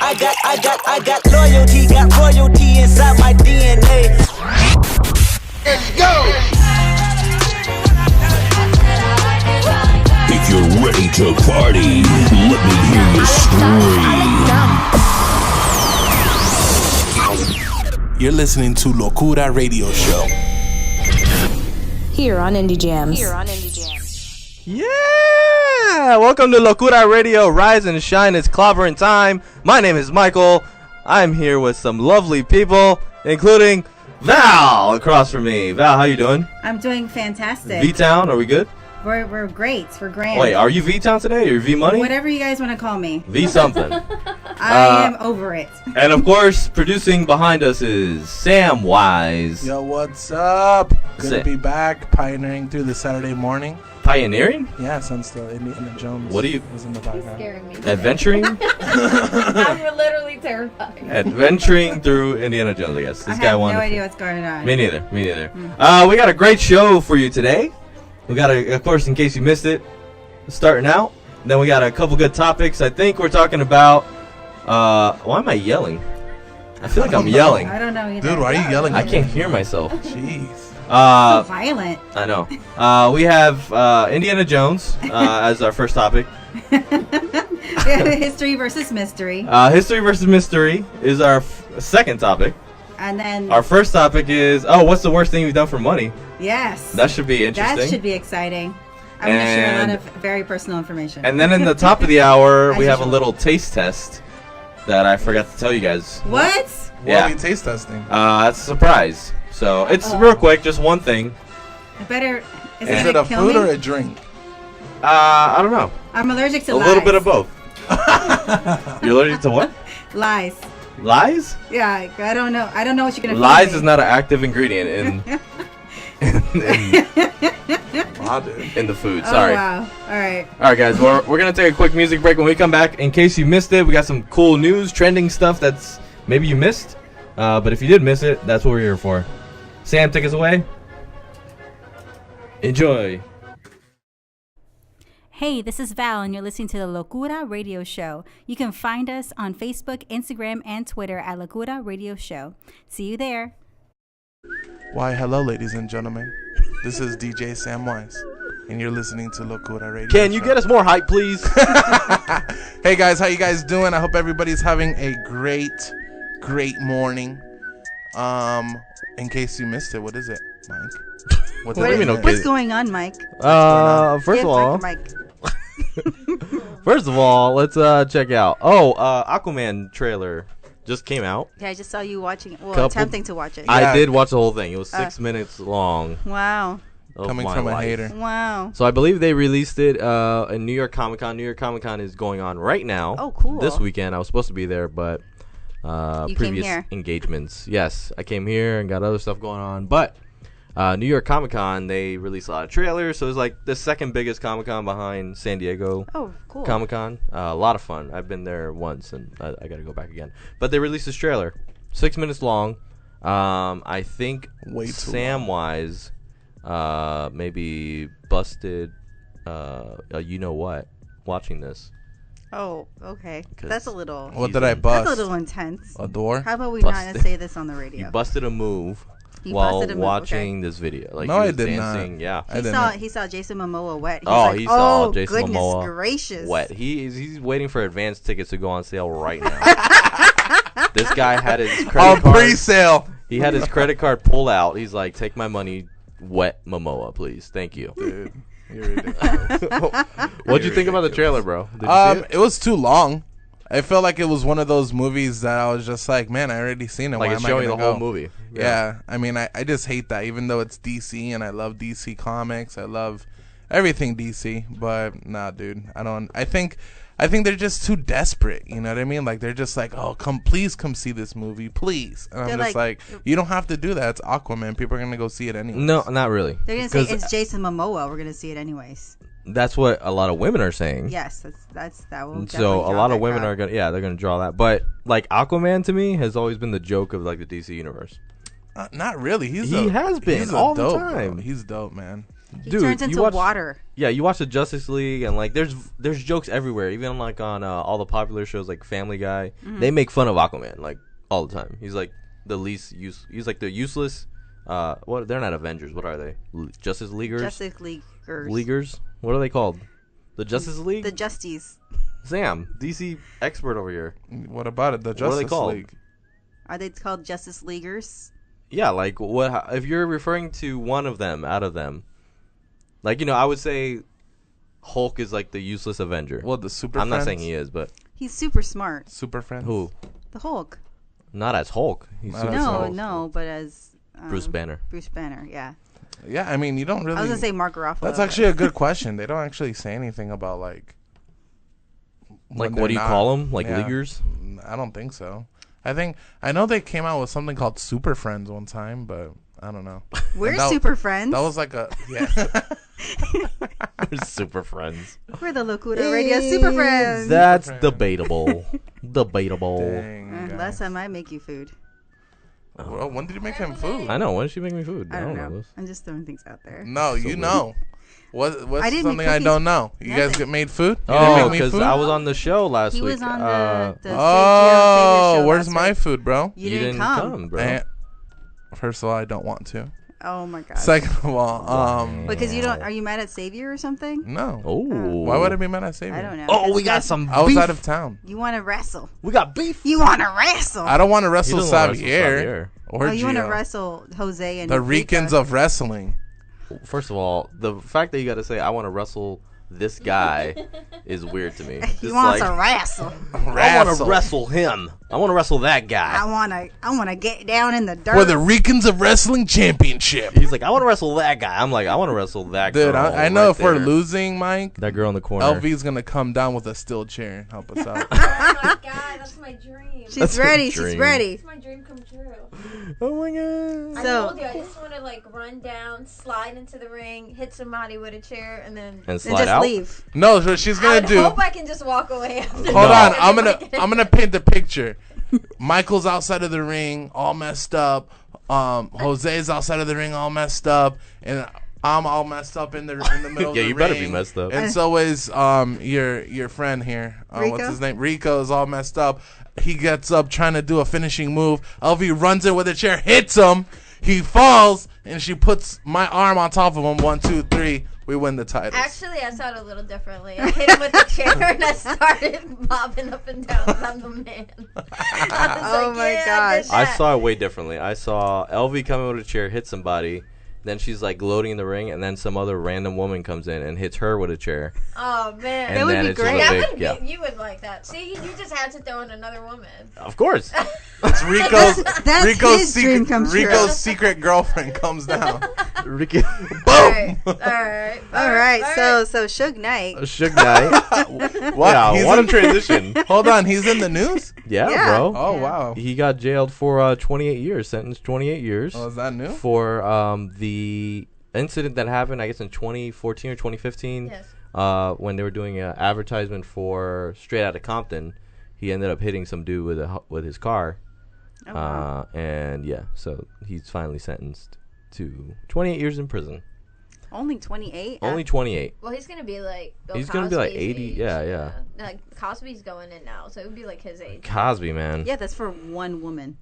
I got loyalty, got royalty inside my DNA. Let's go. If you're ready to party, let me hear you scream. You're listening to Locura Radio Show. Here on Indie Jamz. Yeah! Welcome to Locura Radio. Rise and shine. It's clobbering time. My name is Michael. I'm here with some lovely people, including Val across from me. Val, how you doing? I'm doing fantastic. V-Town, are we good? We're great. We're grand. Wait, are you V-Town today or V-Money? Whatever you guys want to call me. V something. I am over it. And of course, producing behind us is Sam Wise. Yo, what's up? Good to be back, pioneering through the Saturday morning. Pioneering? Yeah, I'm still Indiana Jones. What are you? Was in the background. Scaring me. Adventuring? I'm literally terrified. Adventuring through Indiana Jones, I guess. This I guy have won. no idea what's going on. Me neither. We got a great show for you today. We got, of course, in case you missed it, starting out. Then we got a couple good topics. I think we're talking about. Why am I yelling? I feel like I'm yelling. I don't know either. Dude, why are you yelling? I can't hear myself. Jeez. So violent. I know. We have Indiana Jones as our first topic. History versus mystery. History versus mystery is our second topic. And then Our first topic is, what's the worst thing you've done for money? yes. That should be interesting. That should be exciting. I'm going to share a lot of very personal information. And then in the top of the hour, As we have a usual. little taste test that I forgot to tell you guys. What? What Yeah. are we taste testing? That's a surprise. So it's real quick, just one thing. I better. Is Is it it a kill food me? or a drink? I don't know. I'm allergic to A lies. little bit of both. You're allergic to what? Lies. Lies? Yeah, I don't know. I don't know what you're gonna. Lies feed me. is not an active ingredient in Wow, dude. in the food. Oh, Sorry. wow. All right. All right, guys. We're gonna take a quick music break. When we come back, in case you missed it, we got some cool news, trending stuff that's maybe you missed. But if you did miss it, that's what we're here for. Sam, take us away. Enjoy. Hey, this is Val, and you're listening to the Locura Radio Show. You can find us on Facebook, Instagram, and Twitter at Locura Radio Show. See you there. Why, hello, ladies and gentlemen. This is DJ Sam Wise, and you're listening to Locura Radio Can you Show. get us more hype, please? Hey, guys, how you guys doing? I hope everybody's having a great morning. In case you missed it, what is it, Mike? What's What do you mean, it? okay? What's going on, Mike? First of all, Mike. let's check out. Aquaman trailer just came out. Yeah, I just saw you watching. Well, Couple- attempting to watch it. I did watch the whole thing. It was 6 minutes long. Wow. Of Coming my from a life. hater. Wow. So I believe they released it in New York Comic Con. New York Comic Con is going on right now. Oh, cool. This weekend. I was supposed to be there, but You came previous here. engagements. Yes, I came here and got other stuff going on. But New York Comic Con, they released a lot of trailers. So it's like the second biggest Comic Con behind San Diego Oh, cool. Comic Con. A lot of fun. I've been there once, and I got to go back again. But they released this trailer, 6 minutes long. I think Way too Sam Wise maybe busted you know what watching this. Oh, okay. 'Cause That's a little. What did I bust? That's a little intense. A door? How about we Busted. not say this on the You radio? busted a move He while busted a move, watching this video. Like No, he I was did not. dancing. Yeah. I didn't. He saw Jason Momoa wet. He's Oh, like, he saw oh, Jason goodness Momoa gracious. Wet. He's waiting for advance tickets to go on sale right now. This guy had his credit card. Pre-sale. He had his credit card pulled out. He's like, "Take my money, wet Momoa, please. Thank you." Dude, you're ridiculous. What'd you think about the trailer, bro? Did you see it? It was too long. I felt like it was one of those movies that I was just like, man, I already seen it. Like Why it's am I showing the gonna whole go? movie. Yeah. I mean, I just hate that. Even though it's DC and I love DC comics, I love everything DC. But nah, dude, I don't. I think they're just too desperate. You know what I mean? Like they're just like, oh, please come see this movie, please. And I'm They're just like, you don't have to do that. It's Aquaman. People are gonna go see it anyway. No, not really. They're gonna say 'Cause it's Jason Momoa. We're gonna see it anyways. that's what a lot of women are saying. Yes, that will. So a lot of women are are gonna, they're gonna draw that. But like Aquaman to me has always been the joke of like the DC universe. Not really. He has been he's all the dope, time. bro. He's dope, man. He Dude, turns you into watch- water. Yeah, you watch the Justice League, and like there's jokes everywhere. Even like on all the popular shows like Family Guy, they make fun of Aquaman like all the time. He's like the least He's like the useless. What? They're not Avengers. What are they? Justice Leaguers. Justice Leaguers. Leaguers. What are they called? The Justice League. The Justies. Sam, DC expert over here. What about it? The What are they Justice called? League. Are they called Justice Leaguers? Yeah, like what? If you're referring to one of them out of them, like I would say Hulk is like the useless Avenger. Well, the Super I'm not Friends? saying he is, but He's super smart. Super Friends. who? The Hulk. Not as Hulk. He's Not super as smart. Hulk. No, but as Bruce Banner. Bruce Banner, yeah. Yeah, I mean, you don't really. I was gonna say Mark Ruffalo. That's actually a good question. They don't actually say anything about like. Like, when what do you they're call not- them? Like yeah. leaguers? I don't think so. I know they came out with something called Super Friends one time, but I don't know. We're And that- super friends. That was like a yeah. They're super friends. We're the Locura Radio Super Friends. That's Friends. debatable. Debatable. Dang, guys. Last time I make you food. Well, when did you make him food? I know. When did she make me food? I don't know. this. I'm just throwing things out there. No, you weird. know. What's I didn't something make I cookies. don't know? You guys Nothing. get made food? You Oh, didn't make me because food? I was on the show last He week. was on the Oh, Savior show where's last my week. food, bro? You didn't come. bro. Eh, First of all, I don't want to. Oh my god. Second of all, Because you don't. Are you mad at Savior or something? no. Oh. Why would I be mad at Savior? I don't know. Oh, we got Because some I was beef. out of town. You want to wrestle. We got beef. You want to wrestle. I don't want to He wrestle doesn't wanna wrestle Xavier Xavier. or Oh, you want to Gio. wrestle Jose and The Rika. Ricans of wrestling. First of all, the fact that you got to say I want to wrestle this guy is weird to me. He It's wants like, to wrestle. I want to wrestle him. I want to wrestle that guy. I wanna get down in the dirt. For the Ricans of Wrestling Championship. He's like, I want to wrestle that guy. I'm like, I want to wrestle that Dude, girl. I know right if we're there. losing, Mike, That girl in the corner. LV's going to come down with a steel chair and help us out. Oh my god, that's my dream. She's That's a ready. dream. She's ready. It's my dream come true. Oh my god. I So- told you, I just want to like run down, slide into the ring, hit somebody with a chair, and then. And And slide just out. leave. No, so she's I going would to do. hope I can just walk away after Hold that. on, I'm gonna paint the picture. Michael's outside of the ring, all messed up. Jose's outside of the ring, all messed up, and I'm all messed up in the middle of the Yeah, ring. you better be messed up. And so is your friend here. What's Rico? his name? Rico is all messed up. He gets up trying to do a finishing move. LV runs in with a chair, hits him. He falls, and she puts my arm on top of him. 1, 2, 3. We win the titles. Actually, I saw it a little differently. I hit him with the chair and I started bobbing up and down 'cause I'm the man. I was Oh like, my yeah, gosh. I, did I that. saw it way differently. I saw LV come in with a chair, hit somebody. Then she's like gloating in the ring, and then some other random woman comes in and hits her with a chair. Oh man, And would then be it's great. just a that big, would yeah. be, you would like that. See, you just had to throw in another woman. Of course. It's Rico's That's his dream come true. Rico's secret girlfriend comes down. Ricky. All right, all right, All right. So Suge Knight. Suge Knight. What? Yeah, He's what a in- transition. Hold on, he's in the news? Yeah, Yeah. bro. Oh, wow. He got jailed for 28 years, sentenced 28 years Oh, is that new? for the incident that happened, I guess, in 2014 or 2015. Yes. When they were doing an advertisement for Straight Outta Compton. He ended up hitting some dude with his car. Oh, wow. And yeah, so he's finally sentenced to 28 years in prison. Only 28. Only 28. Well, he's gonna be like Bill He's gonna be like Cosby's 80, age. yeah. Like Cosby's going in now, so it would be like his age. Cosby, man. Yeah, that's for one woman.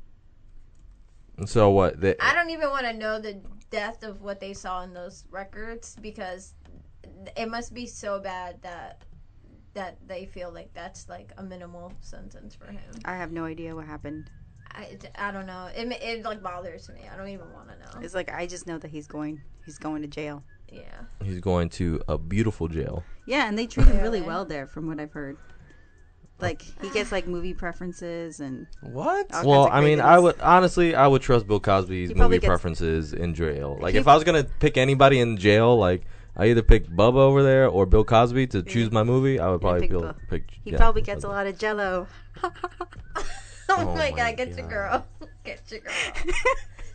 And so what? I don't even want to know the depth of what they saw in those records because it must be so bad that they feel like that's like a minimal sentence for him. I have no idea what happened. I don't know. It like bothers me. I don't even want to know. It's like I just know that he's going to jail. Yeah. He's going to a beautiful jail. Yeah, and they treat him really Really? well there, from what I've heard. Like he gets like movie preferences and What? all Well, kinds of I mean, craziness. I would trust Bill Cosby's He probably movie gets- preferences in jail. Like, He- if I was gonna pick anybody in jail, like I either pick Bubba over there or Bill Cosby to choose my movie, I would probably pick pick. Bill. He yeah, probably gets a Cosby. lot of Jello. Oh, Oh my my god, get your God. girl. Get your girl.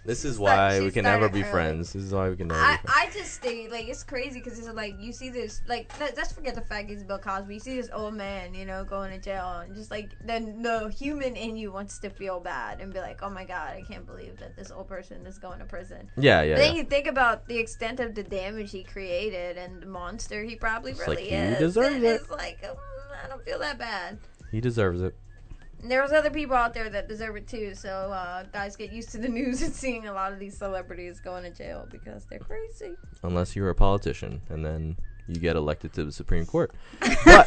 This is why She we can never started be early. friends. This is why we can never be friends. I just think like it's crazy because it's like you see this like let's forget the fact he's Bill Cosby. You see this old man, you know, going to jail, and just like then the human in you wants to feel bad and be like, oh my god, I can't believe that this old person is going to prison. Yeah. But then you think about the extent of the damage he created and the monster he probably It's really like, he is. deserves And it. It's like I don't feel that bad. He deserves it. And there's other people out there that deserve it too. So guys, get used to the news and seeing a lot of these celebrities going to jail because they're crazy. Unless you're a politician, and then you get elected to the Supreme Court. But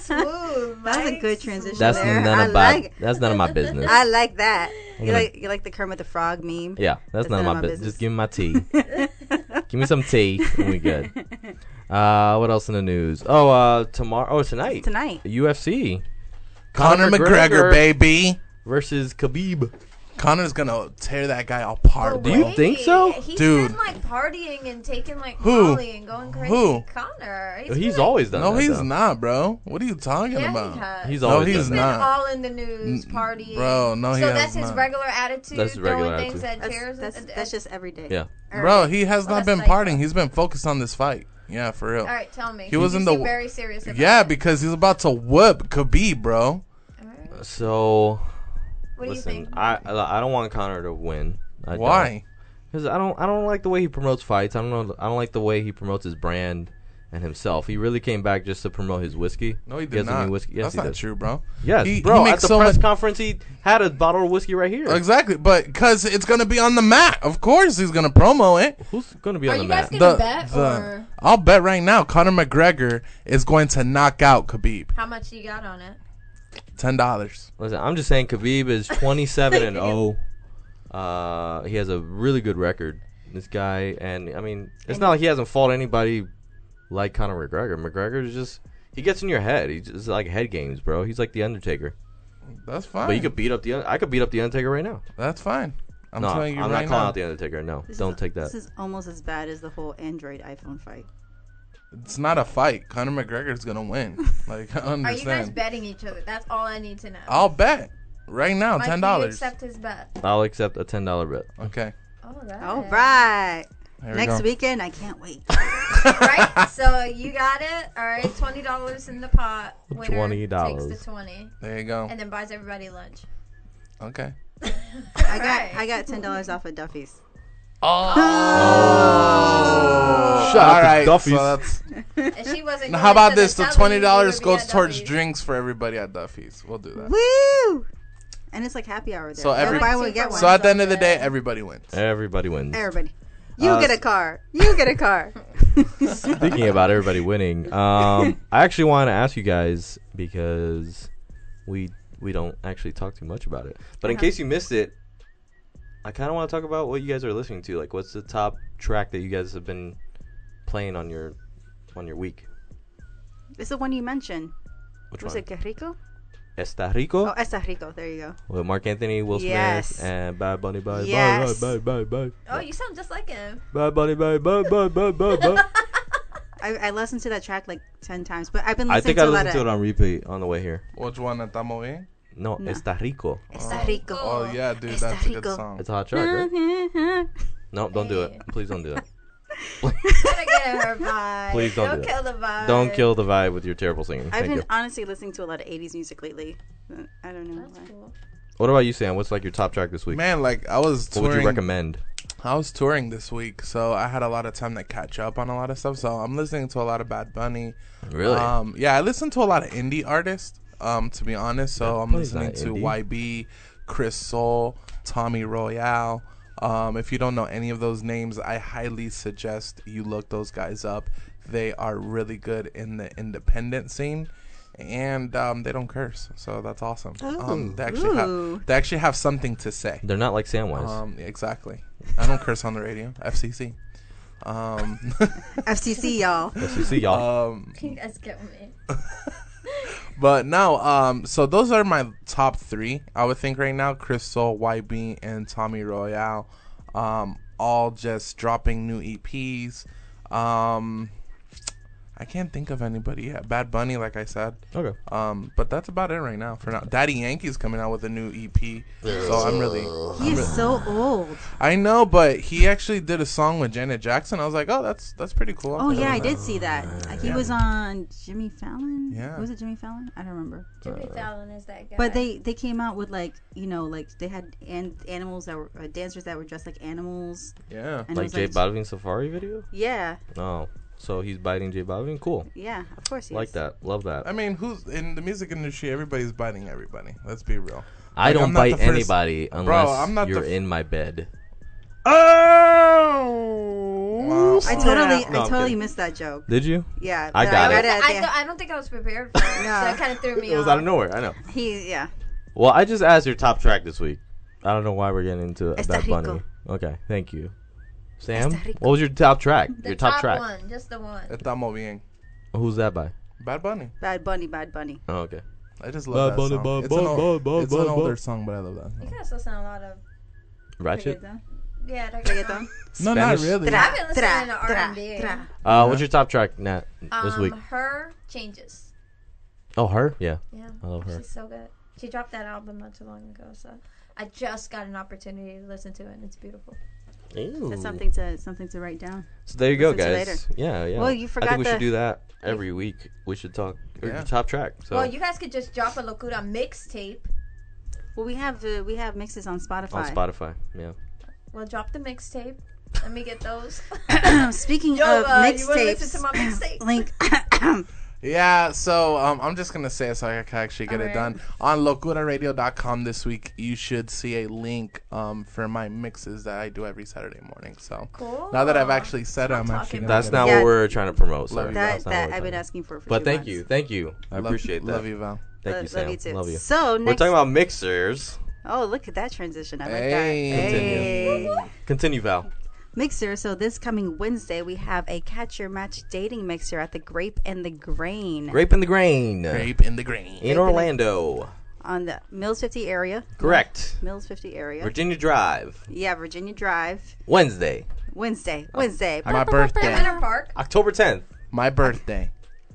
Smooth. That's a Mike. good transition. that's there. that's none of my business. I like that. I'm You gonna- like the Kermit the Frog meme? Yeah, that's none of my business. Just give me my tea. Give me some tea, and we good. What else in the news? Tonight. Tonight. UFC. Conor McGregor, baby. Versus Khabib. Connor's gonna tear that guy apart, Do you bro. think so? He's Dude. been like partying and taking like Who? Molly and going crazy. Who? Connor. He's been, always done No, that. he's though. not, bro. What are you talking Yeah, about? he has. He's No, always he's done He's been that. not. all in the news, partying. Bro, no, he So has that's his not. regular attitude. That's his regular throwing things attitude. at chairs. That's just every day. Yeah. Bro, he has Well, not that's been like- partying. He's been focused on this fight. Yeah, for real. All right, tell me. He was You in seem the- very serious about Yeah, it. because he's about to whoop Khabib, bro. All right. So, What do you listen, think? I don't want Conor to win. Why? Because I don't like the way he promotes fights. I don't like the way he promotes his brand and himself. He really came back just to promote his whiskey. No, he He did has a new not. whiskey. Yes, That's he not did. true, bro. Yes, He bro. makes At the so press much- conference, he had a bottle of whiskey right here. Exactly, but because it's gonna be on the mat. Of course, he's gonna promo it. Who's going to be Are on the you guys mat? gonna bet or I'll bet right now, Conor McGregor is going to knock out Khabib. how much you got on it? $10. Listen, I'm just saying Khabib is 27-0. He has a really good record. This guy, and I mean, it's not like he hasn't fought anybody like Conor McGregor. McGregor is just, he gets in your head. He's just like head games, bro. He's like the Undertaker. That's fine. But you could beat up I could beat up the Undertaker right now. That's fine. I'm No, telling you I'm right not calling now. out the Undertaker. No, This don't is, take that. This is almost as bad as the whole Android iPhone fight. It's not a fight. Conor McGregor's gonna win. Like, I Are you guys understand. betting each other? That's all I need to know. I'll bet right now, Mike, $10. do you accept his bet? I'll accept a $10 bet. Okay. All right. All right. There we Next go. weekend, I can't wait. Right? So you got it. All right. $20 in the pot. Winner $20. takes the 20 There you go. and then buys everybody lunch. Okay. I got $10 off of Duffy's. Oh. Shout out All to right. Duffy's. So that's, And she wasn't. now, going how about to this? The telly, we $20 would be goes at towards Duffy's. drinks for everybody at Duffy's. We'll do that. Woo! And it's like happy hour there. So every- Buy one, get one. So at the end of the day, everybody wins. Everybody wins. Everybody. You get a car. You get a car. Speaking about everybody winning, I actually want to ask you guys because we don't actually talk too much about it. But in case you missed it, I kind of want to talk about what you guys are listening to. Like, what's the top track that you guys have been playing on your week? It's the one you mentioned. Which Was one? it Que Rico? Está Rico? Oh, Está Rico. There you go. With Mark Anthony, Will Smith, Yes. and Bad Bunny. Bye, Yes. bye, bye, bye, bye. Oh, you sound just like him. Bad Bunny, bye, bye, bye, bye, bye, bye. I listened to that track like 10 times, but I've been I listening think I to a lot listened to it of on repeat on the way here. Which one? Estamos bien? No, No. Está Rico. Está Rico. Oh yeah, dude, Está that's a good Rico. song. It's a hot track, right? No, don't do it. Hey. Please don't do it. Gotta get her vibe. Please don't do kill the vibe. Don't kill the vibe with your terrible singing. I've Thank been you. honestly listening to a lot of 80s music lately. I don't know That's why. cool. What about you, Sam? What's like your top track this week? Man, like I was What would touring. you recommend? I was touring this week, so I had a lot of time to catch up on a lot of stuff. So I'm listening to a lot of Bad Bunny. Really? Yeah, I listen to a lot of indie artists. To be honest, so Bad I'm Bunny's listening not to indie. YB, Chris Soul, Tommy Royale. If you don't know any of those names, I highly suggest you look those guys up. They are really good in the independent scene, and they don't curse, so that's awesome. They actually have something to say. They're not like Samwise. Exactly. I don't curse on the radio. FCC. FCC, y'all. Yes, you see, y'all. You guys get me. But no, so those are my top three, I would think right now. Chris Soul, YB, and Tommy Royale. All just dropping new EPs. I I can't think of anybody yet. Bad Bunny, like I said. Okay. But that's about it right now for now. Daddy Yankee's coming out with a new EP, so I'm really. He is so old. I know, but he actually did a song with Janet Jackson. I was like, oh, that's pretty cool. Oh yeah, I did see that. He was on Jimmy Fallon. Yeah. Was it Jimmy Fallon? I don't remember. Jimmy Fallon is that guy. But they came out with like they had animals that were dancers that were dressed like animals. Yeah. And it Like was J Balvin Safari video? Yeah. Oh, so he's biting J Balvin? Cool. Yeah, of course he Like is. that. Love that. I mean, who's in the music industry? Everybody's biting everybody. Let's be real. I Like, don't I'm not the bite first- anybody unless Bro, I'm not you're the in my bed. Oh. Wow. I No, I'm totally kidding. missed that joke. Did you? Yeah, I but got read it. at the- I don't think I was prepared for it. So that kind of threw me It was off. out of nowhere. I know. Yeah. Well, I just asked your top track this week. I don't know why we're getting into Está Bad Bunny. rico. Okay, thank you. Sam, Está rico. what was your top track? The Your top track. one, just the one. Estamos bien. Who's that by? Bad Bunny. Bad Bunny. Oh, okay. I just love that Bunny, song. Bad It's an, Bunny, old, Bad it's an Bunny, older Bad- song, but I love that You song. guys listen to a lot of Ratchet. yeah. Reggaeton. No, not Spanish? really. I've been listening to R&B. What's your top track, Nat, this week? Her Changes. Oh, her? Yeah. Yeah, I love her. She's so good. She dropped that album not too long ago, so I just got an opportunity to listen to it, and it's beautiful. That's something to write down. So there you go, Listen to guys. later. Yeah, yeah. Well, you I forgot think we should the- do that every week. We should talk Yeah. your top track. So Well, you guys could just drop a Locura mixtape. Well, we have mixes on Spotify. on Spotify. Yeah. Well, drop the mixtape. Let me get those. Speaking Yo, of you wanna listen to my mixtapes, mixtape? link. Yeah, so I'm just going to say it so I can actually get it Alright. done. On locuraradio.com this week, you should see a link for my mixes that I do every Saturday morning. So Cool. now that I've actually said it, I'm Stop actually talking gonna That's get it. not Yeah. what we're trying to promote. Love Sorry. you, That's not what that we're I've been trying asking for But 2 thank months. you. Thank you. I Love- appreciate that. Love you, Val. Thank you, Sam. Love you too. Love you. So We're next, talking about mixers. oh, look at that transition. I like Hey. that. Continue. Hey. Continue, Val. Mixer. So this coming Wednesday, we have a Catch Your Match dating mixer at the Grape and the Grain Grape in the Grain. Grape in the grain. In Orlando. on the Mills 50 area. Correct. Mills 50 area. Virginia Drive. Yeah, Virginia Drive. Wednesday. Wednesday. Oh. Wednesday. My birthday. Winter Park. October 10th. My birthday.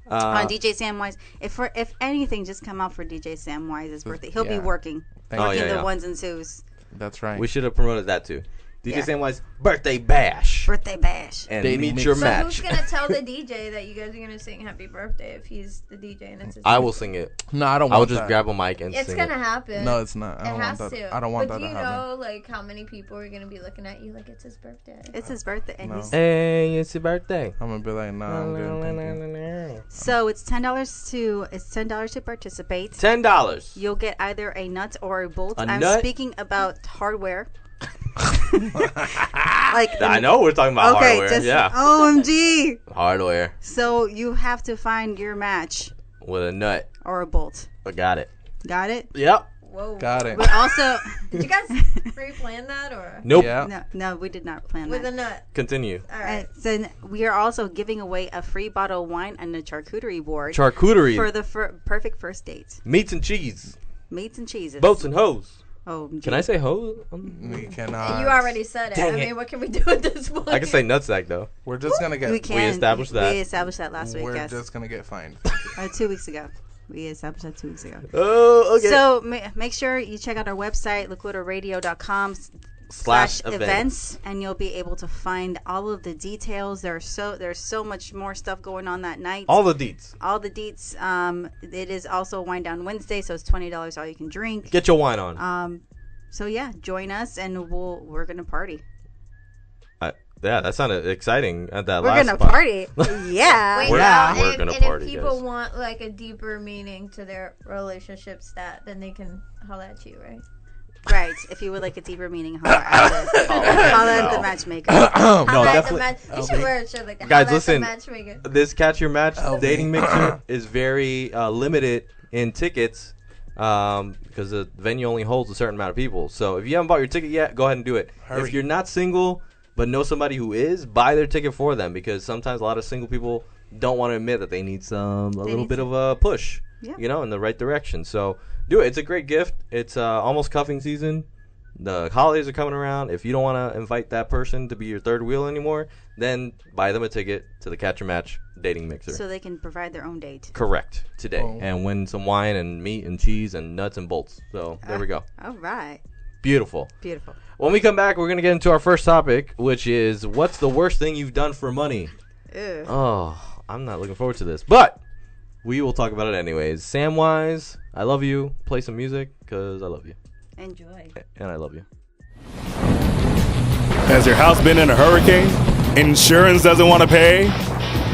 On DJ Samwise. If anything, just come out for DJ Samwise's birthday. He'll be Yeah. working. Thank Oh, you. In yeah, the yeah. ones and twos. That's right. We should have promoted that too. DJ Yeah. Samwise birthday bash. Birthday bash. And Dating meet mix. your So But match. who's gonna tell the DJ that you guys are gonna sing "Happy Birthday" if he's the DJ and it's his I will sing it. No, I don't I will want just that. grab a mic and It's sing gonna it. happen. No, it's not. I It don't has want that. to. I don't want but that do to you happen. know like how many people are gonna be looking at you like it's his birthday? It's his birthday. And No. he's, Hey, it's your birthday. I'm gonna be like, nah, I'm good. Thank you. so it's $10 to participate. $10. You'll get either a nut or a bolt. A I'm nut? speaking about hardware. Like I know we're talking about Okay, hardware. just Yeah. OMG. Hardware So you have to find your match with a nut. or a bolt. I got it. Got it? Yep. Whoa. Got it. We also Did you guys pre-plan that or Nope. Yeah. no, we did not plan with that. a nut? Continue. All right. Then we are also giving away a free bottle of wine and a charcuterie board Charcuterie. for the perfect first date. Meats and cheese. Meats and cheeses. Boats and hoes. Oh, Can I say hose? We cannot. You already said it. Dang I it. mean, what can we do at this point? I can say nutsack though. We're just gonna get. We can. established that. We established that last week. We're Yes, just gonna get fined. 2 weeks ago. We established that 2 weeks ago. Oh, okay. So make sure you check out our website, locuraradio.com Slash events, and you'll be able to find all of the details. There's so much more stuff going on that night. All the deets. All the deets. It is also Wine Down Wednesday, so it's $20 all you can drink. Get your wine on. So yeah, join us and we're gonna party. Yeah, that sounded exciting at that We're last gonna spot. party. Yeah. Wait, We're- now, we're if, gonna and party, if people guys. want like a deeper meaning to their relationship stat, then they can holler at you, right? Right. If you would like a deeper meaning, holler at the matchmaker. No, Holler at the definitely. you should wear a shirt like that. Guys, Holler at the listen. matchmaker. This Catch Your Match dating mixer is very limited in tickets because the venue only holds a certain amount of people. So if you haven't bought your ticket yet, go ahead and do it. Hurry. If you're not single but know somebody who is, buy their ticket for them because sometimes a lot of single people don't want to admit that they need a little need bit of a push, Yeah. in the right direction. So do it. It's a great gift. It's almost cuffing season. The holidays are coming around. If you don't want to invite that person to be your third wheel anymore, then buy them a ticket to the Catch a Match dating mixer. So they can provide their own date. Correct. Today. And win some wine and meat and cheese and nuts and bolts. So there we go. All right. Beautiful. Beautiful. When we come back, we're going to get into our first topic, which is what's the worst thing you've done for money? Ew. Oh, I'm not looking forward to this. But we will talk about it anyways. Samwise, I love you. Play some music because I love you. Enjoy. And I love you. Has your house been in a hurricane? Insurance doesn't want to pay?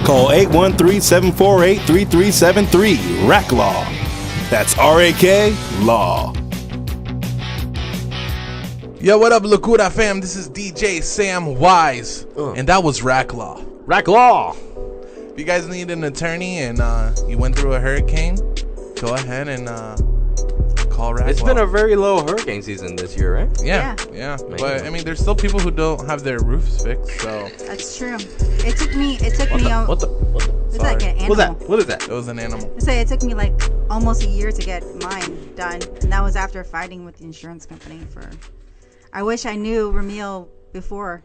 Call 813-748-3373. RAC Law. That's RAK Law. Yo, what up, Locura fam? This is DJ Sam Wise, and that was Rack Law. Rack Law. If you guys need an attorney and you went through a hurricane, go ahead and call Rack Law. It's been a very low hurricane season this year, right? Yeah. But I mean, there's still people who don't have their roofs fixed, so. That's true. It took me. What the? It's Sorry. like an animal. What's that? What is that? It was an animal. I say it took me like almost a year to get mine done, and that was after fighting with the insurance company for. I wish I knew Ramil before.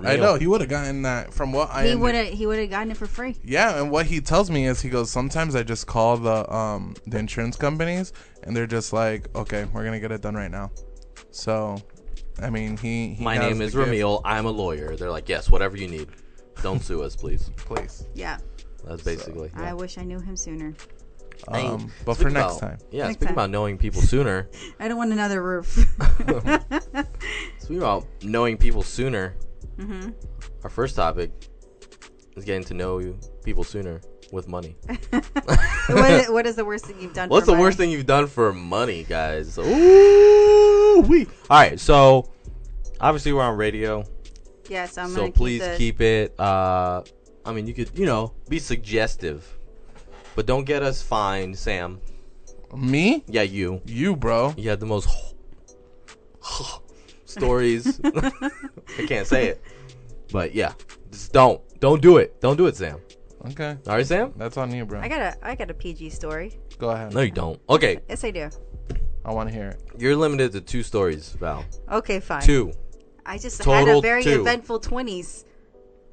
I know he would have gotten that from what I. He would have gotten it for free. Yeah, and what he tells me is he goes, sometimes I just call the insurance companies and they're just like, okay, we're gonna get it done right now. So, I mean, he My name is Ramil. I'm a lawyer. They're like, yes, whatever you need. Don't sue us, please. Please. Yeah. That's basically. So, I wish I knew him sooner. But for next time. Yeah, next speaking time. about knowing people sooner. I don't want another roof. Speaking about knowing people sooner. Mm-hmm. Our first topic is getting to know people sooner with money. What is the worst thing you've done? What's for the money? worst thing you've done for money, guys? Ooh wee! All right, so obviously we're on radio. Yes, I'm so gonna please keep it. I mean, you could, be suggestive, but don't get us fined, Sam. Me? Yeah, you. You, bro. You had the most stories. I can't say it, but yeah, just don't do it. Don't do it, Sam. Okay. All right, Sam. That's on you, bro. I got a PG story. Go ahead. No, you don't. Okay. Yes, I do. I want to hear it. You're limited to 2 stories, Val. Okay, fine. 2. I just had Total a very 2. eventful 20s.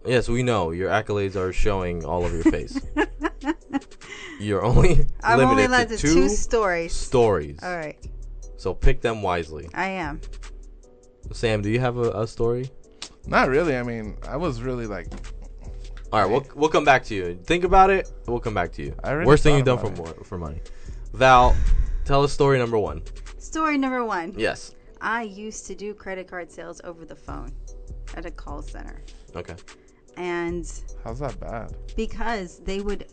Yes, we know your accolades are showing all over your face. You're only I'm limited only allowed to to 2 2 stories. stories. All right. So pick them wisely. I am. Sam, do you have a story? Not really. I mean, I was really like. All right, we'll come back to you. Think about it. We'll come back to you. I already Worst thing thought you've done about for money. Val, tell us story number 1. Story number 1. Yes. I used to do credit card sales over the phone at a call center. Okay. And How's that bad? because they would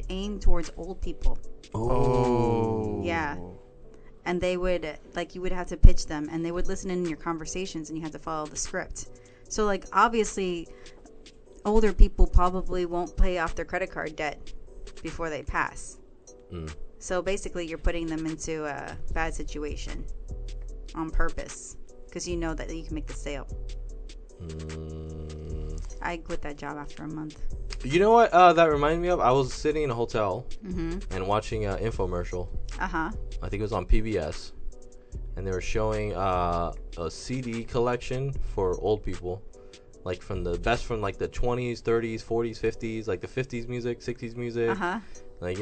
aim towards old people. Oh. Yeah. And they would, like, you would have to pitch them, and they would listen in your conversations, and you had to follow the script. So, like, obviously, older people probably won't pay off their credit card debt before they pass. So, basically, you're putting them into a bad situation on purpose because you know that you can make the sale. I quit that job after a month. You know what that reminded me of? I was sitting in a hotel Mm-hmm. and watching an infomercial. Uh-huh. I think it was on PBS. And they were showing a CD collection for old people. Like from the 20s, 30s, 40s, 50s, like the 50s music, 60s music. Uh-huh. Like,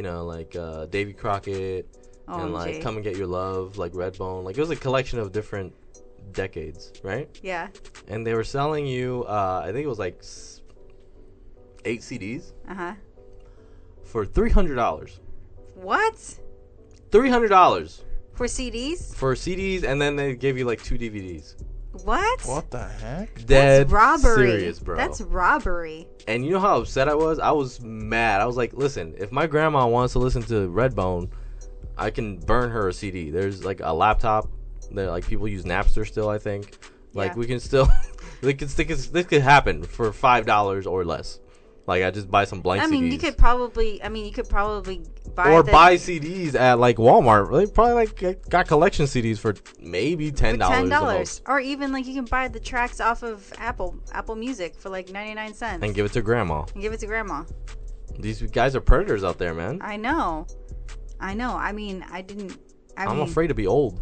Davy Crockett and like OMG. Come and Get Your Love, like Redbone. Like it was a collection of different decades, right? Yeah. And they were selling you, I think it was like 8 CDs Uh-huh. for $300. What? $300 For CDs? for CDs, and then they gave you like 2 DVDs. What? What the heck? Dead That's robbery. serious, bro. That's robbery. And you know how upset I was? I was mad. I was like, listen, if my grandma wants to listen to Redbone, I can burn her a CD. There's like a laptop that like people use Napster still, I think. Like Yeah. we can still this could happen for $5 or less. Like I just buy some blank CDs. You could probably buy or the, buy CDs at like Walmart. They probably like got collection CDs for maybe $10. for the most. or even like you can buy the tracks off of Apple Music for like 99 cents And give it to grandma. and give it to grandma. These guys are predators out there, man. I know. I'm I'm afraid to be old.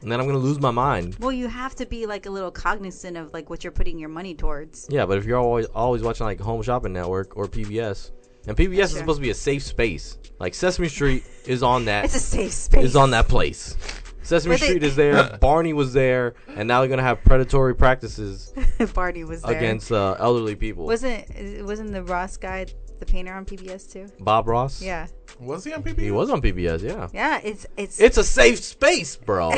and then I'm gonna lose my mind. Well, you have to be like a little cognizant of like what you're putting your money towards. Yeah, but if you're always watching like Home Shopping Network or PBS, and PBS is supposed to be a safe space. Like Sesame Street is on that. It's a safe space. Is on that place. Sesame Street is there. Barney was there, and now they're gonna have predatory practices. Barney was there against elderly people. Wasn't the Ross guy the painter on PBS too? Bob Ross. Yeah. Was he on PBS? He was on PBS. Yeah. Yeah, it's a safe space, bro.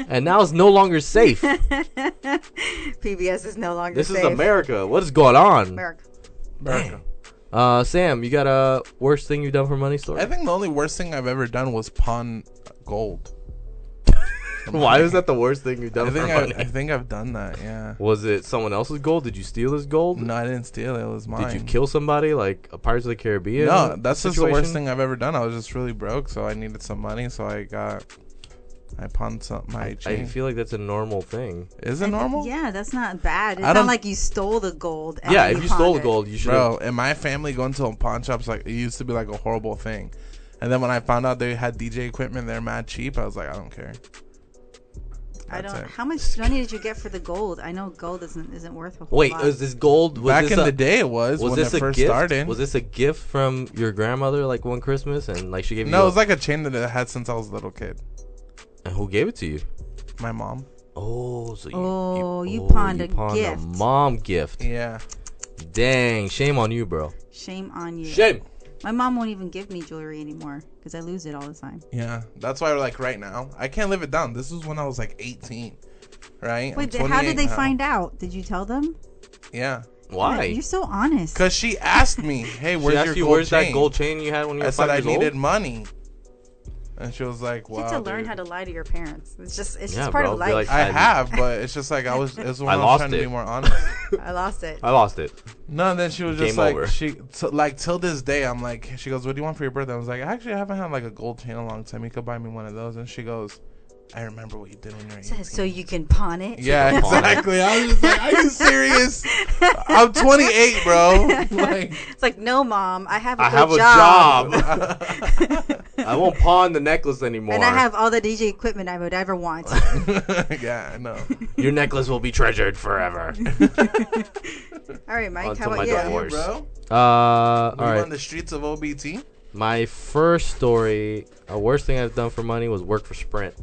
And now it's no longer safe. PBS is no longer This safe. is America. What is going on? America. Sam, you got a worst thing you've done for money story? I think the only worst thing I've ever done was pawn gold. Why is that the worst thing you've done for money? I think I've done that, yeah. Was it someone else's gold? Did you steal this gold? No, I didn't steal it. It was mine. Did you kill somebody like a Pirates of the Caribbean? No, that's just the worst situation? thing I've ever done. I was just really broke, so I needed some money, so I pawned my chain. I feel like that's a normal thing. Is it normal? Yeah, that's not bad. It's not like you stole the gold. And yeah, if you stole the gold, you should. Bro, in my family, going to a pawn shop's like, it used to be like a horrible thing. And then when I found out they had DJ equipment, they're mad cheap, I was like, I don't care. How much money did you get for the gold? I know gold isn't worth a whole lot. Wait, was this gold? Back in the day, it was when it first started. Was this a gift from your grandmother, like one Christmas, and like she gave you? No, it was like a chain that I had since I was a little kid. And who gave it to you? My mom. Oh, so you pawned a gift. A mom gift. Yeah. Dang, shame on you, bro. Shame on you. Shame. My mom won't even give me jewelry anymore because I lose it all the time. Yeah, that's why like right now I can't live it down. This was when I was like 18, right? Wait, how did they find out? Did you tell them? Yeah. Why? You're so honest. Because she asked me, "Hey, where's that gold chain you had when you were 5 years old?" I said I needed money. And she was like, "Wow." You have to learn how to lie to your parents. It's just yeah, part bro, of life. Like, I have, but it's just like I was when I was trying to be more honest. I lost it. No, and then she was just Game like, over. till this day, I'm like, she goes, "What do you want for your birthday?" I was like, "Actually, I haven't had like a gold chain in a long time. You could buy me one of those." And she goes, "I remember what you did when you were 18." So you can pawn it? Yeah, exactly. I was just like, "Are you serious? I'm 28, bro." Like, it's like, no, Mom, I have a job. I won't pawn the necklace anymore. And I have all the DJ equipment I would ever want. Yeah, I know. Your necklace will be treasured forever. All right, Mike, Until how about you? Divorce. Bro? All right. On the streets of OBT? My first story, a worst thing I've done for money was work for Sprint.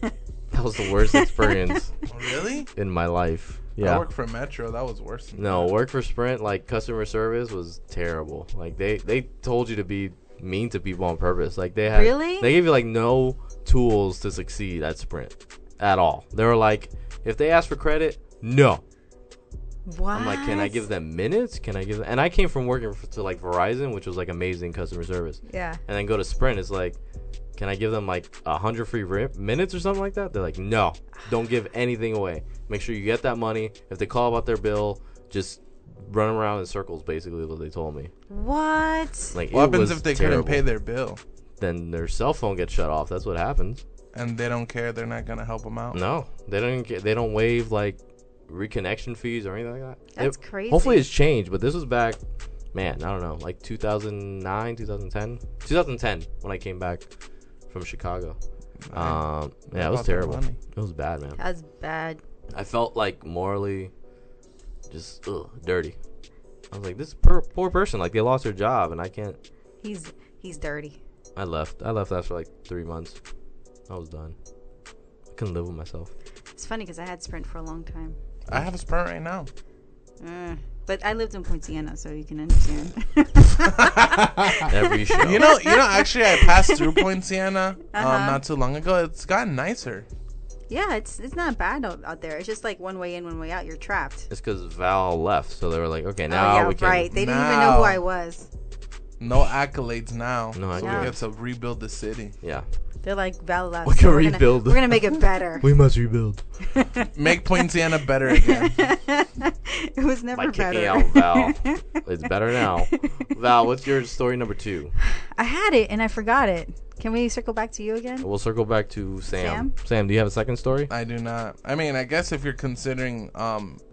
That was the worst experience. Really? In my life. Yeah. I worked for Metro. That was worse than No, that. work for Sprint, like customer service was terrible. Like they told you to be mean to people on purpose. Like they had Really? They gave you like no tools to succeed at Sprint at all. They were like, if they ask for credit, no. What? I'm like, can I give them minutes? Can I give them? And I came from working to like Verizon, which was like amazing customer service. Yeah. And then go to Sprint, it's like, can I give them like 100 free minutes or something like that? They're like, no, don't give anything away. Make sure you get that money. If they call about their bill, just run around in circles, basically, what they told me. What? Like, What happens if they couldn't pay their bill? Then their cell phone gets shut off. That's what happens. And they don't care. They're not gonna help them out. No, they don't waive like reconnection fees or anything like that. That's crazy. Hopefully it's changed, but this was back, man, I don't know, like 2009, 2010 when I came back from Chicago. Yeah, it was terrible. It was bad, man. That's bad. I felt like morally just dirty. I was like, this poor person, like they lost their job and I can't. He's dirty. I left after like 3 months. I was done. I couldn't live with myself. It's funny because I had Sprint for a long time. I have a Sprint right now. But I lived in Point Siena, so you can understand. Every show. You know. Actually, I passed through Point Siena not too long ago. It's gotten nicer. Yeah, it's not bad out there. It's just like one way in, one way out. You're trapped. It's because Val left, so they were like, okay, now we can. Right. They didn't even know who I was. No accolades now. No accolades. So we get to rebuild the city. Yeah. They're like, Val left. We can rebuild. We're gonna make it better. We must rebuild. Make Point Siena better again. It was never By better. kicking out Val. It's better now. Val, what's your story number 2? I had it and I forgot it. Can we circle back to you again? We'll circle back to Sam. Sam, do you have a second story? I do not. I mean, I guess if you're considering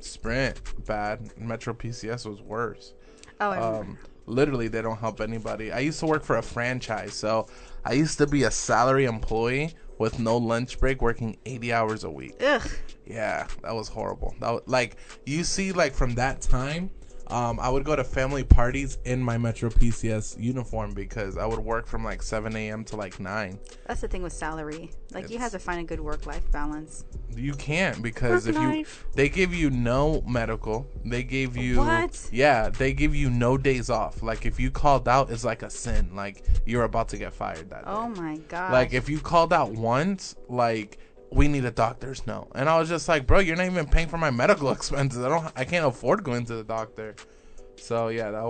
Sprint bad, Metro PCS was worse. Oh, Literally, they don't help anybody. I used to work for a franchise, so I used to be a salary employee with no lunch break, working 80 hours a week. Ugh. Yeah, that was horrible. Like, you see, like, from that time, I would go to family parties in my Metro PCS uniform because I would work from like 7 a.m. to like 9. That's the thing with salary. Like, you have to find a good work-life balance. You can't because they give you no medical. They give you What? Yeah, they give you no days off. Like, if you called out, it's like a sin. Like, you're about to get fired that day. Oh my god. Like, if you called out once, like, we need a doctor's note. And I was just like, bro, you're not even paying for my medical expenses. I can't afford going to the doctor. So yeah, that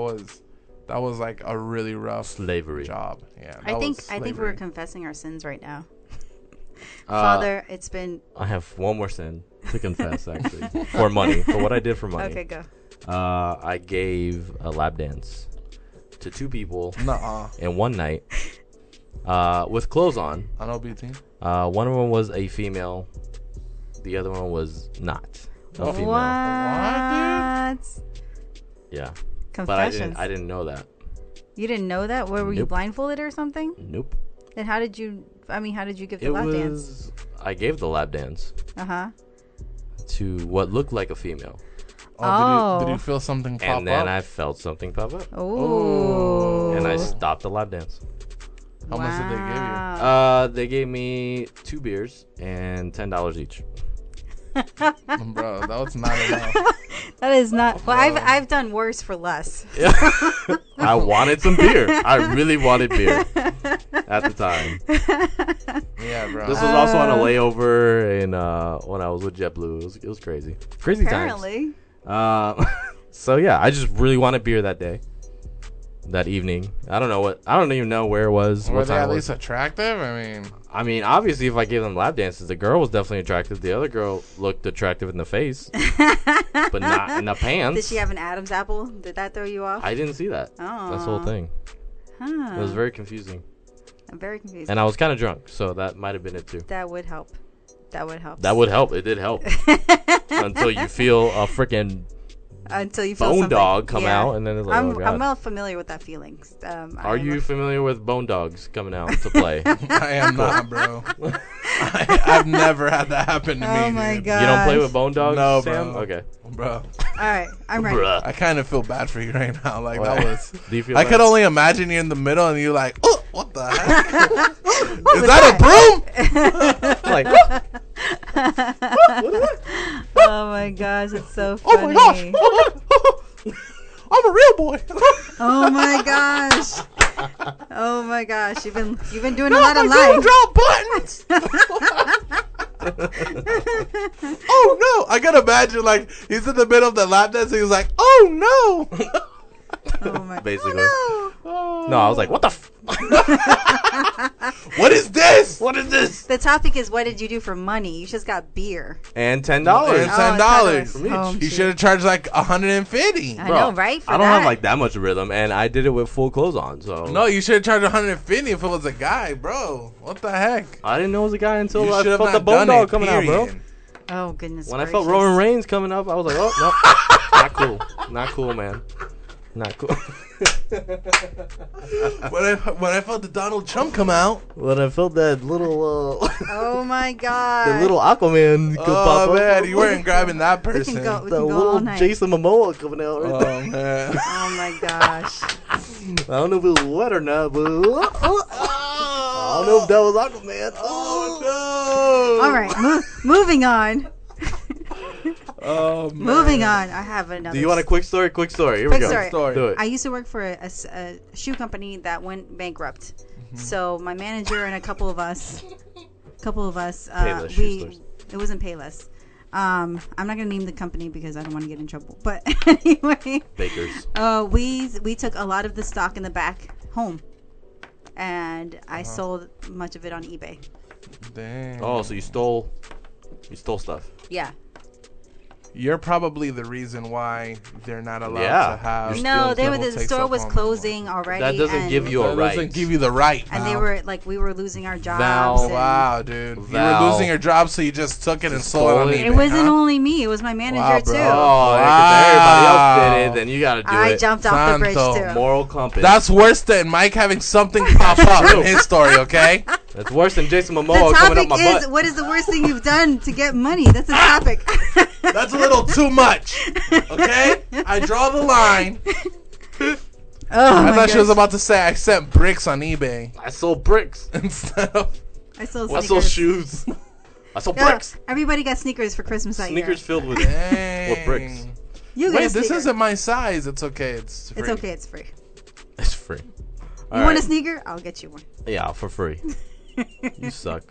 was like a really rough slavery job. Yeah. I think we're confessing our sins right now. Father, it's been I have one more sin to confess actually. For money. For what I did for money. Okay, go. I gave a lap dance to 2 people in one night. With clothes on. On OBT? One of them was a female. The other one was not a female. What? Yeah. Confessions. But I didn't know that. You didn't know that? Were you blindfolded or something? Nope. Then how did you give the lap dance? I gave the lap dance. To what looked like a female. Did you feel something pop up? And then I felt something pop up. Oh. And I stopped the lap dance. How much did they give you? They gave me 2 beers and $10 each. Bro, that was not enough. That is not. Well, I've done worse for less. Yeah. I wanted some beer. I really wanted beer at the time. Yeah, bro. This was also on a layover in when I was with JetBlue. It was crazy. Crazy Apparently. times. So yeah, I just really wanted beer that day. That evening. I don't even know where it was. Were they at least attractive? I mean, obviously, if I gave them lap dances, the girl was definitely attractive. The other girl looked attractive in the face, but not in the pants. Did she have an Adam's apple? Did that throw you off? I didn't see that. Oh. That's the whole thing. Huh. It was very confusing. I'm very confused. And I was kind of drunk, so that might have been it too. That would help. That would help. It did help. Until you feel a freaking bone dog come out, and then it's like, oh God. I'm well familiar with that feeling. Are you familiar with bone dogs coming out to play? I am not, bro. I've never had that happen to me. Oh my God! You don't play with bone dogs? No, Sam? bro. Okay, bro. All right, I'm ready. Bruh. I kind of feel bad for you right now. Like that was. Do you feel I bad? could only imagine you in the middle, and you're like, oh, what the heck? Is that a broom? Like, what is that? Oh my gosh, it's so funny. Oh my gosh. I'm a real boy. Oh my gosh. Oh my gosh. You've been doing a lot of life. Drop buttons. Oh no. I can imagine like he's in the middle of the lap dance and he's like, oh no. Oh my basically. Oh no. No, I was like, what the What is this? What is this? The topic is, what did you do for money? You just got beer. And $10. And $10 $10 from You each. should have charged like $150. I know, right? I don't have like that much rhythm, and I did it with full clothes on. So No, you should have charged $150 if it was a guy, bro. What the heck? I didn't know it was a guy until You I should have felt the not bone done dog it, coming out, bro. period. Oh goodness. When I gracious. felt Roman Reigns coming up, I was like, oh no, not cool, not cool, man, not cool. When I felt the Donald Trump come out. When I felt that little, Oh my God. the little Aquaman could pop Oh up. man, you weren't grabbing that We person. can go. We The can go little all night. Jason Momoa coming out. Right there. Oh man. Oh my gosh. I don't know if it was wet or not, but I don't know if that was Aquaman. Oh no. All right, moving on. Oh man. Moving on. I have another. Do you want a quick story? Quick story. Here Quick we go. story. Do it. I used to work for a shoe company that went bankrupt. So my manager and a couple of us, Payless shoe stores. it wasn't Payless. I'm not gonna name the company because I don't want to get in trouble. But anyway, Bakers. we took a lot of the stock in the back home, and I sold much of it on eBay. Dang. Oh, so you stole stuff. Yeah. You're probably the reason why they're not allowed Yeah. to have. No, they were. double The take store cell was phone closing already. That doesn't and, give you a That right. doesn't give you the right. And they Val. were like, we were losing our jobs. Val. and Wow, dude. You Val. were losing your job, so you just took it and sold it on stole it. eBay. It wasn't huh? only me; it was my manager Wow, bro. too. Oh, Wow. if everybody else did it, then you got to do I it. jumped off the bridge Santo. too. Moral compass. That's worse than Mike having something pop up in his story, okay? That's worse than Jason The Momoa coming up topic my is, butt. what is the worst thing you've done to get money? That's a topic. That's a little too much, okay? I draw the line. I thought she was about to say I sent bricks on eBay I sold bricks. instead of. I sold I sneakers. sold shoes. I sold Yeah, bricks. everybody got sneakers for Christmas that Sneakers year. filled with Dang. bricks. You got a Wait, this sneaker. isn't my size. It's okay. It's free. It's okay. It's free. It's free. You want a sneaker? I'll get you one. Yeah, for free. You suck.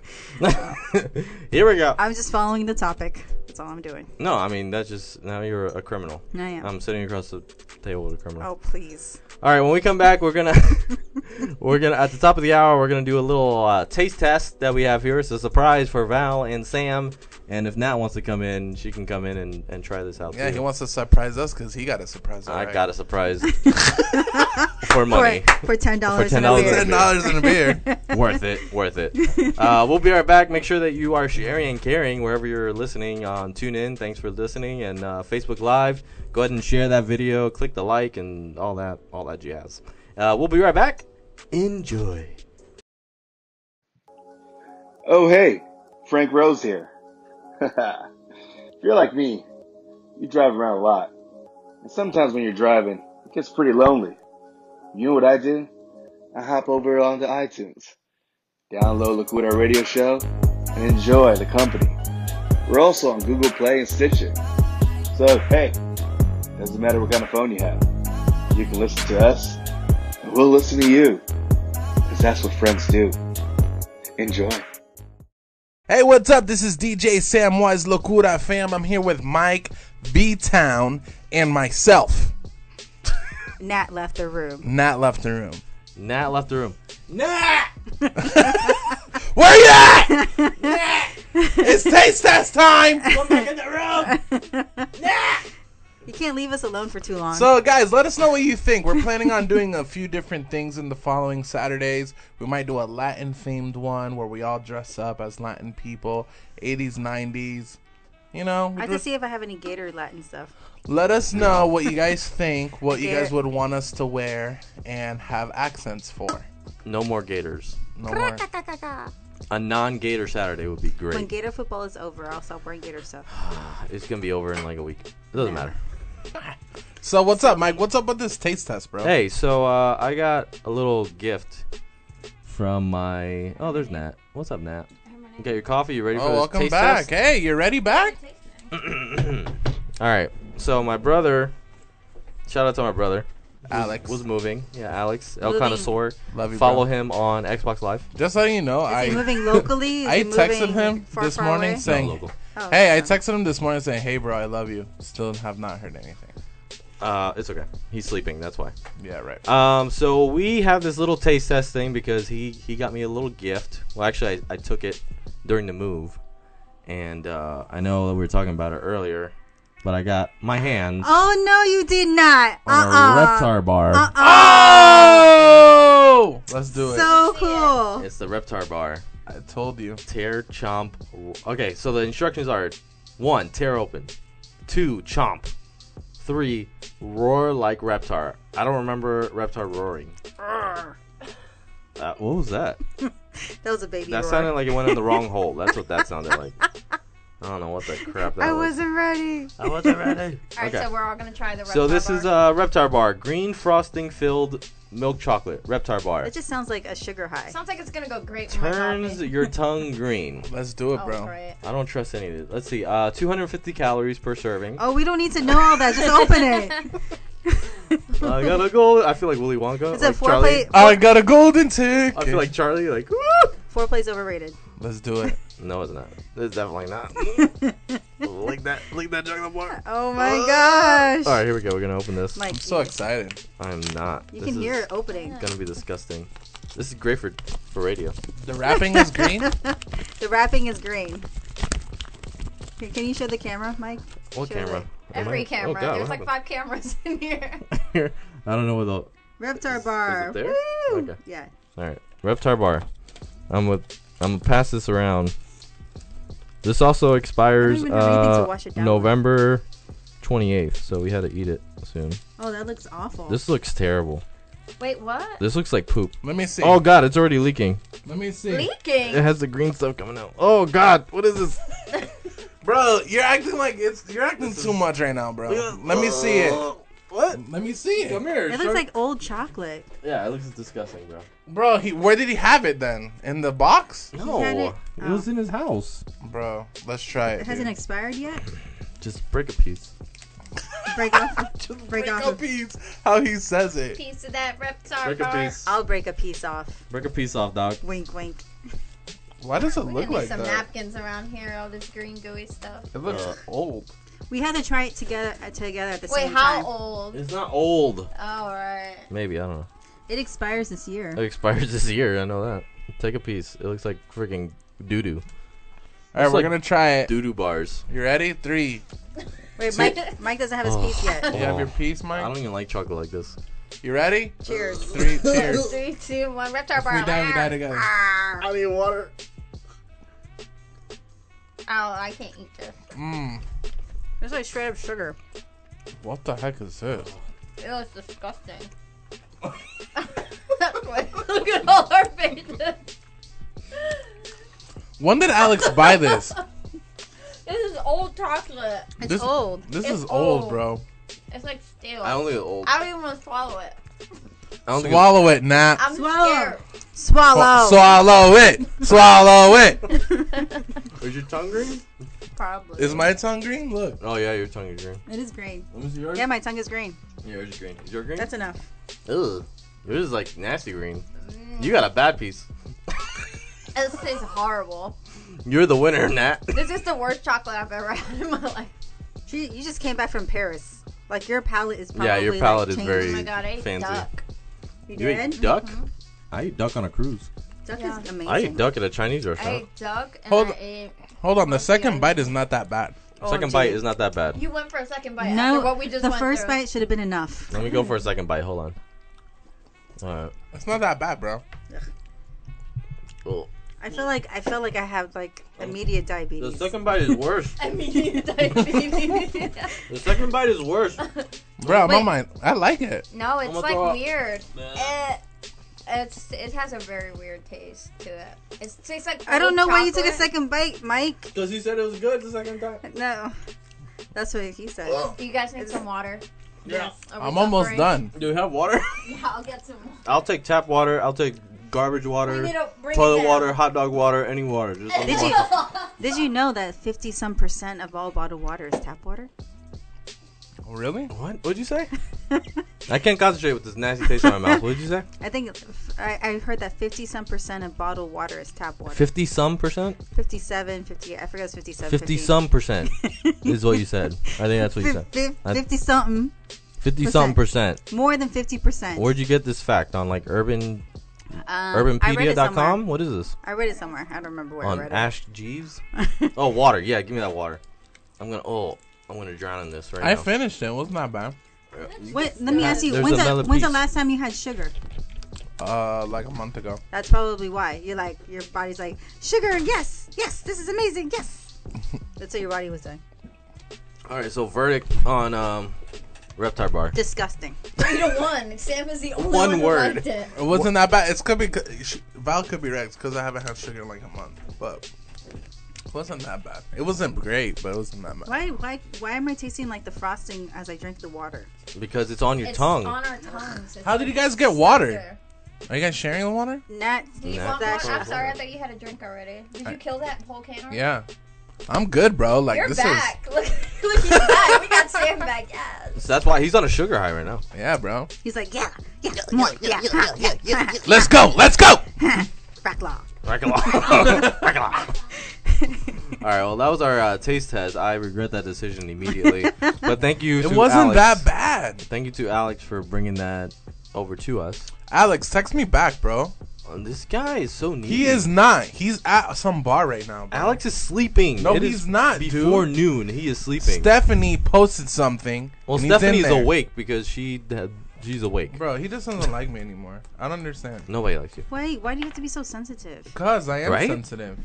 Here we go. I'm just following the topic. That's all I'm doing. No, I mean that's just now you're a criminal. I am. I'm sitting across the table with a criminal. Oh, please. All right, when we come back, we're gonna at the top of the hour we're gonna do a little taste test that we have here. It's a surprise for Val and Sam, and if Nat wants to come in, she can come in and try this out. Yeah, too. he wants to surprise us because he got a surprise. I got a surprise for money. For $10 For and a $10 beer. $10 and a beer. Worth it. We'll be right back. Make sure that you are sharing and caring wherever you're listening on TuneIn. Thanks for listening, and Facebook Live. Go ahead and share that video. Click the like and all that jazz. We'll be right back. Enjoy. Oh, hey, Frank Rose here. If you're like me, you drive around a lot. And sometimes when you're driving, it gets pretty lonely. You know what I do? I hop over onto iTunes, download Locura Radio Show, and enjoy the company. We're also on Google Play and Stitcher. So, hey, doesn't matter what kind of phone you have. You can listen to us, and we'll listen to you. Because that's what friends do. Enjoy. Hey, what's up? This is DJ Samwise Locura fam. I'm here with Mike, B-Town, and myself. Nat left the room. Nat left the room. Nat left the room. Nat! Where you at? It's taste test time. Come back in the room. You can't leave us alone for too long. So, guys, let us know what you think. We're planning on doing a few different things in the following Saturdays. We might do a Latin-themed one where we all dress up as Latin people, 80s, 90s. You know, I have to see if I have any Gator Latin stuff. let us know what you guys think, what you guys would want us to wear and have accents for. No more Gators. No more. A non-Gator Saturday would be When great. Gator football is over, I'll stop wearing Gator stuff. It's gonna be over in like a week. It doesn't matter. So, what's up, Mike? What's up with this taste test, bro? Hey, so I got a little gift from my. Oh, there's Nat. What's up, Nat? You got your coffee? You ready for Oh, this welcome taste back. test? Hey, you ready back? All right. So my brother. Shout out to my brother. Alex. Was moving. Yeah, Alex. El Moving. Connoisseur. Love you, Follow bro. him on Xbox Live. Just so you know, Is he moving locally? Is I he texted moving him far, this far morning away? saying, No, local. Oh, hey, I okay. texted him this morning saying, hey, bro, I love you. Still have not heard anything. It's okay. He's sleeping. That's why. Yeah, right. So we have this little taste test thing because he got me a little gift. Well, actually, I took it during the move, and I know that we were talking about it earlier, but I got my hands Oh, no, you did not. on a Reptar bar. Oh! Let's do it. So cool. It's the Reptar bar. I told you. Tear, chomp. Okay, so the instructions are: 1, tear open; 2, chomp; 3, roar like Reptar. I don't remember Reptar roaring. What was that? That was a baby That roar. sounded like it went in the wrong hole. That's what that sounded like. I don't know what the crap that I was. wasn't ready. I wasn't ready. All right, Okay. so we're all gonna try the. So Reptar this bar. is Reptar bar, green frosting filled milk chocolate. Reptar bar That just sounds like a sugar high. Sounds like it's gonna go great. with my turns coffee. your tongue green. Let's do it, Oh, bro. great. I don't trust any of it. Let's see. 250 calories per serving. Oh, we don't need to know all that. Just open it. I got a gold. I feel like Willy Wonka. Is like it four Charlie. plate? I got a golden ticket. I feel like Charlie. Like, woo! Foreplay's overrated. Let's do it. No, it's not. It's definitely not. Lick that chocolate bar. Oh my gosh. All right, here we go. We're gonna open this. Mike, I'm so excited. I'm not. you This can is hear it opening. Gonna be disgusting. This is great for radio. The wrapping is green. The wrapping is green. Can you show the camera, Mike? What Show camera? it. Every camera. God, There's what like 5 cameras in here. I don't know what the. Reptar bar. Is it there? Woo! Okay. Yeah. All right, Reptar Bar. I'm gonna pass this around. This also expires even have anything to wash it down November 28th, so we had to eat it soon. Oh, that looks awful. This looks terrible. Wait, what? This looks like poop. Let me see. Oh God, it's already leaking. Let me see. Leaking. It has the green stuff coming out. Oh God, what is this? Bro, you're acting like you're acting too much right now, bro. Let me see it. What? Let me see it. Come here. It looks like old chocolate. Yeah, it looks disgusting, bro. Bro, where did he have it then? In the box? No, had it it- was in his house. Bro, let's try it. It hasn't dude. expired yet. Just break a piece. Break off. Just break off. a piece. How he says it. Piece of that Reptar Break a bar. piece. I'll break a piece off. Break a piece off, dog. Wink, wink. Why does it We look need like some that? napkins around here. All this green gooey stuff. It looks old. We had to try it together at the Wait, same how time. old? It's not old. Oh, right. Maybe, I don't know. It expires this year. It expires this year, I know that. Take a piece. It looks like freaking doo-doo. All right, It's we're like gonna try it. Doo-doo bars. You ready? 3. Wait, Mike doesn't have his piece yet. You have your piece, Mike? I don't even like chocolate like this. You ready? Cheers. 3, cheers. 3, 2, 1. Reptar bar. We die together. I need water. Oh, I can't eat this. Mmm. It's like straight up sugar. What the heck is this? It looks disgusting. Look at all our faces. When did Alex buy this? This is old chocolate. It's This- old. This It's is old, old. bro. It's like stale. I don't think it's old. I don't even want to swallow it. I don't think Swallow it, Nat. I'm Swallow. scared. Swallow. Swallow it. Swallow it. Is your tongue green? Probably. Is my tongue green? Look. Oh, yeah, your tongue is green. It is green. Let me see yours. Yeah, my tongue is green. Yeah, yours is green. Is your green? That's enough. Ugh. Yours is like nasty green. You got a bad piece. This tastes horrible. You're the winner, Nat. This is the worst chocolate I've ever had in my life. You just came back from Paris. Like, your palate is probably Yeah, your palate is changed. very Oh my god, I ate fancy. duck. You You ate did? duck? I eat duck on a cruise. Duck Yeah. is amazing. I ate duck at a Chinese I restaurant. ate duck and Hold- I ate... Hold on. The second bite is not that bad. Second OMG. bite is not that bad. You went for a second bite No, after what we just the went first through. bite should have been enough. Let me go for a second bite. Hold on. Alright. It's not that bad, bro. Oh. I feel like I have like immediate The diabetes. second bite is worse. Immediate diabetes. The second bite is worse. Bro, my Wait. mind. I like it. No, it's gonna like throw up. weird. It has a very weird taste to it. It tastes like I don't old know why you took a chocolate. second bite, Mike. Because he said it was good the second time. No, that's what he said. You guys need some water. Yeah. Are we I'm almost suffering? done. Do we have water? Yeah, I'll get some. I'll take tap water. I'll take garbage We water, need to bring toilet it down. water, hot dog water, any water. Just let me Did you water. did you know that 50% of all bottled water is tap water? Oh, really? What? What'd you say? I can't concentrate with this nasty taste in my mouth. What did you say? I think I heard that 50% of bottled water is tap water. 50 some percent? 57, 50. I forgot it's 57. 50 some percent is what you said. I think that's what you said. 50 something. 50 something percent. More than 50%. Where'd you get this fact? On like I read it urbanpedia.com? somewhere. What is this? I read it somewhere. I don't remember where I On read Ash Jeeves? Oh, water. Yeah, give me that water. I'm gonna drown in this right I now. finished it. It wasn't that bad. it. Wait, let me ask you. There's When's another the piece. last time you had sugar? Like a month ago. That's probably why. You're like, your body's like, sugar, yes, yes, this is amazing, yes. That's what your body was doing. Alright, so verdict on Reptar Bar. Disgusting. 3-1. Sam is the only One one who word. liked it. It wasn't that bad. It's could be Val could be right because I haven't had sugar in like a month, but it wasn't that bad. It wasn't great, but it wasn't that bad. Why am I tasting like the frosting as I drink the water? Because it's on your It's tongue. on our tongues. It's How did like you guys get water? sugar. Are you guys sharing the water? Not Do you Nah. want more? That's- I'm sorry, I thought you had a drink already. Did you kill that whole can already? Yeah. I'm good, bro. Like You're this back. Look, he's back. We got Sam back. Yes. So that's why he's on a sugar high right now. is. Yeah, bro. He's like, yeah, more, yeah, Let's go. Let's go. Rack law. Alright, well that was our taste test. I regret that decision immediately. But thank you to It wasn't Alex. that bad. Thank you to Alex for bringing that over to us. Alex, text me back, bro. This guy is so needy. He is not. He's at some bar right now, bro. Alex is sleeping. No, It he's is not, Before dude. noon, he is sleeping. Stephanie posted something. Well, and he's in Stephanie's there. awake because she's awake. Bro, he just doesn't like me anymore. I don't understand. Nobody likes you. Wait, why do you have to be so sensitive? Because I am Right? sensitive.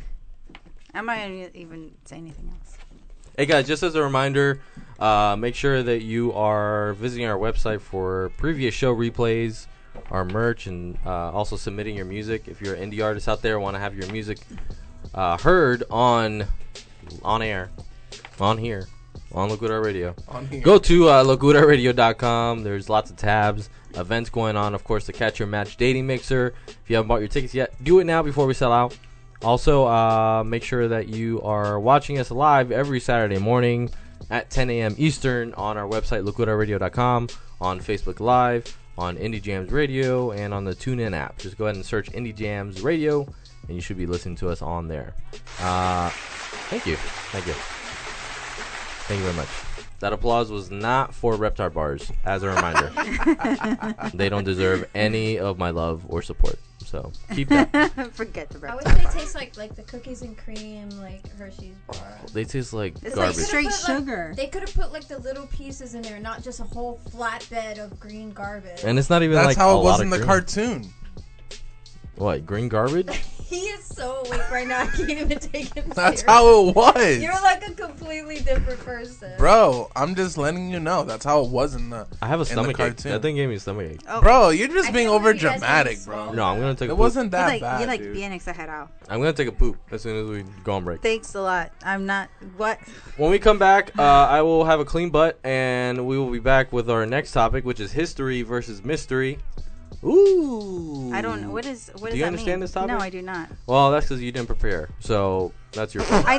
I'm not gonna even say anything else. Hey guys, just as a reminder, make sure that you are visiting our website for previous show replays, our merch, and also submitting your music. If you're an indie artist out there, want to have your music heard on air, on here, on Locura Radio, On here. go to locuraradio.com. There's lots of tabs, events going on. Of course, the Catch Your Match dating mixer. If you haven't bought your tickets yet, do it now before we sell out. Also, make sure that you are watching us live every Saturday morning at 10 a.m. Eastern on our website, locuraradio.com, on Facebook Live, on Indie Jams Radio, and on the TuneIn app. Just go ahead and search Indie Jams Radio, and you should be listening to us on there. Thank you. Thank you. Thank you very much. That applause was not for Reptar Bars, as a reminder. They don't deserve any of my love or support. So keep that. Forget the I rest. wish they taste like the cookies and cream, like Hershey's bar. They taste like It's garbage. like straight They could've put, sugar. They could have put like the little pieces in there, not just a whole flatbed of green garbage. And it's not even That's like how a it lot was of in the green. cartoon. What, green garbage? He is so awake right now. I can't even take him That's serious. how it was. You're like a completely different person. Bro, I'm just letting you know. That's how it was in the I have a in the stomach ache. cartoon. That thing gave me a stomach ache. Oh, Bro, you're just I being can't over believe you guys dramatic, didn't bro. swallow No, I'm gonna take a It poop. wasn't that you bad, like dude. bien exagerado. I'm gonna take a poop as soon as we go on break. Thanks a lot. I'm not. What? When we come back, I will have a clean butt, and we will be back with our next topic, which is history versus mystery. Ooh. I don't know. What does Do you that understand mean? this topic? No, I do not. Well, that's because you didn't prepare. So that's your fault. I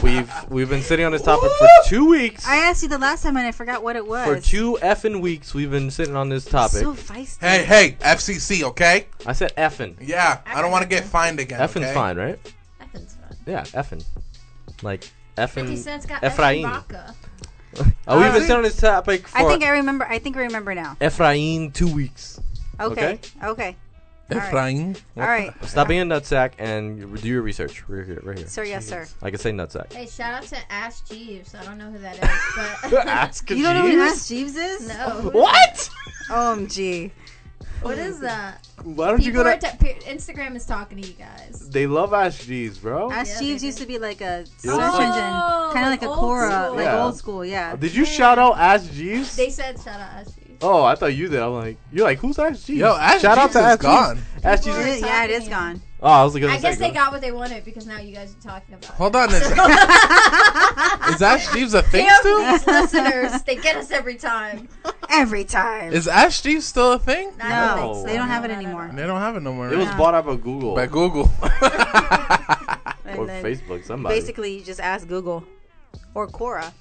know. We've been sitting on this topic for 2 weeks. I asked you the last time and I forgot what it was. For 2 effing weeks, we've been sitting on this topic. So feisty. Hey, FCC, okay? I said effing. Yeah, I don't want to get fined again. Effing's okay? fine, right? Effing's fun. Yeah, effing. Like 50 effing. Cent got Ephraim. vodka. Oh, we've been sitting on this topic for I think I remember now. Ephraim 2 weeks. Okay. Ephraim. All right. Stop being a nutsack and do your research. Right here. Sir, yes, sir. I can say nutsack. Hey, shout out to Ash Jeeves. I don't know who that is, but Ask You don't know who Jeeves? Ask Jeeves is? no. What? OMG. What is that? Why don't you People go are to? Instagram is talking to you guys. They love Ask Jeeves, bro. Ask Yeah, Jeeves they used do. to be like a was search like- engine, kind of like a old Quora, school. like Yeah. old school, yeah. Did you shout out Ask Jeeves? They said shout out Ash Jeeves. Oh, I thought you did. I'm like, you're like, who's Ask Jeeves? Yo, Ask shout out Jeeves to is Ask gone. Jeeves. Ask People Jeeves. are Yeah, it is talking. gone. Oh, I was gonna I say. guess they got what they wanted because now you guys are talking about it. Hold on. Is Ash Jeeves a thing Damn still? these listeners, they get us every time. Every time. Is Ash Jeeves still a thing? I No, don't think so. they don't have it No, no, anymore. They don't have it no more. It was right? bought up by Google By Google. And or then Facebook. Somebody. basically, you just ask Google or Quora.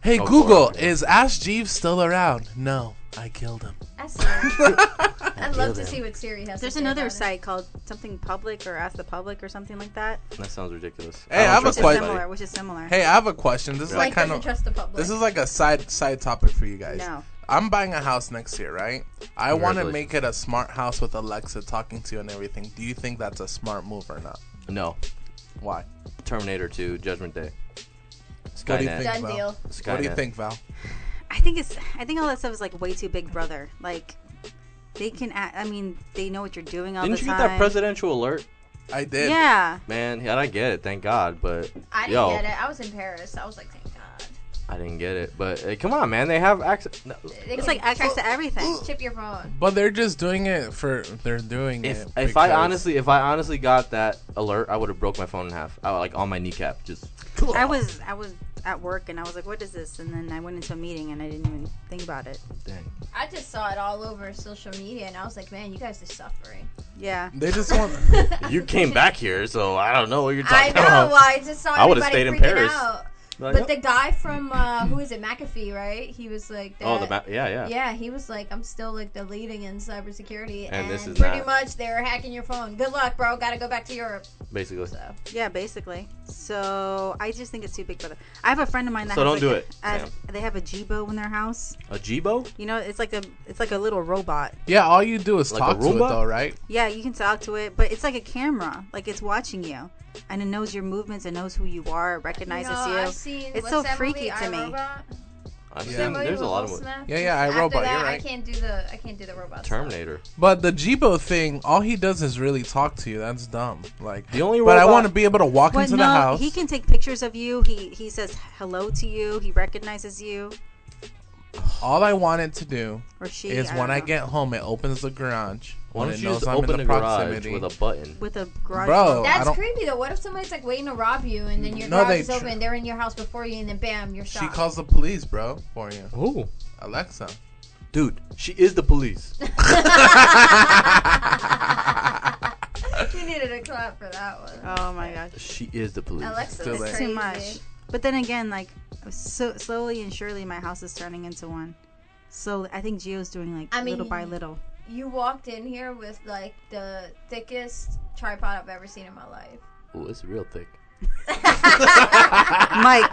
Hey, Oh, Google, boy. is Ash Jeeves still around? No, I killed him. That's I'd love to see what Siri has There's to say another about it. site called something public or Ask the Public or something like that, That sounds ridiculous. Hey, I have a trust which is question. anybody. similar. Which is similar. Hey, I have a question. This is Like like kind doesn't of trust the public. this is like a side topic for you guys. No. I'm buying a house next year, right? I want to Congratulations. make it a smart house with Alexa talking to you and everything. Do you think that's a smart move or not? No. Why? Terminator 2, Judgment Day. What do you Skynet. think, Done Val? deal. What do you Skynet. think, Val? I think all that stuff is like way too Big Brother. Like they can act, I mean, they know what you're doing all Didn't the you time. get that presidential alert? I did. Yeah. Man, yeah, I get it. Thank God. But I didn't yo, get it. I was in Paris. I was like, thank God. I didn't get it. But hey, come on, man. They have access. No. They It's can like access chip- to everything. Chip your phone. But they're just doing it for they're doing If it. if I because- honestly got that alert, I would have broke my phone in half. I, like on my kneecap, just. I was at work and I was like, what is this? And then I went into a meeting and I didn't even think about it. Dang. I just saw it all over social media, and I was like, man, you guys are suffering. Yeah. they just want You came back here, so I don't know what you're I talking know. about. Well, I just saw I would've everybody stayed in freaking Paris. out. But the guy from who is it, McAfee, right? He was like that. Oh, yeah. Yeah, he was like, I'm still like the leading in cybersecurity, And this is pretty not. much they're hacking your phone. Good luck, bro. Got to go back to Europe. Basically. So Yeah, basically. So I just think it's too big for them. I have a friend of mine that So has don't like do it, a- Sam. they have a Jibo in their house. A Jibo? You know, it's like a little robot. Yeah, all you do is Like talk a to it Roomba? though, right? Yeah, you can talk to it, but it's like a camera. Like it's watching you, and it knows your movements, it knows who you are, it recognizes you. I've seen, It's what's so that freaky movie, to me. iRobot? I've Yeah. seen. There's a lot of Yeah, After iRobot, that, you're right. I can't do the robot. Terminator. But the Jibo thing, all he does is really talk to you. That's dumb. Like The only but I robot- want to be able to walk But into no, the house. he can take pictures of you. He says hello to you. He recognizes you. All I want it to do Or she, is I when don't I know. get home, it opens the garage. Why when don't it you knows just I'm open in the the garage proximity. with a button? With a garage. Bro, door. I That's don't- creepy though. What if somebody's like waiting to rob you, and then your No, garage they is open, they're in your house before you, and then bam, you're shot. She calls the police, bro, for you. Who? Alexa. Dude, she is the police. You needed a clap for that one. Oh my gosh. She is the police. Alexa Still is there. crazy. Too much. But then again, like so slowly and surely, my house is turning into one. So I think Gio's doing like I mean, little by little. You walked in here with like the thickest tripod I've ever seen in my life. Ooh, it's real thick. Mike,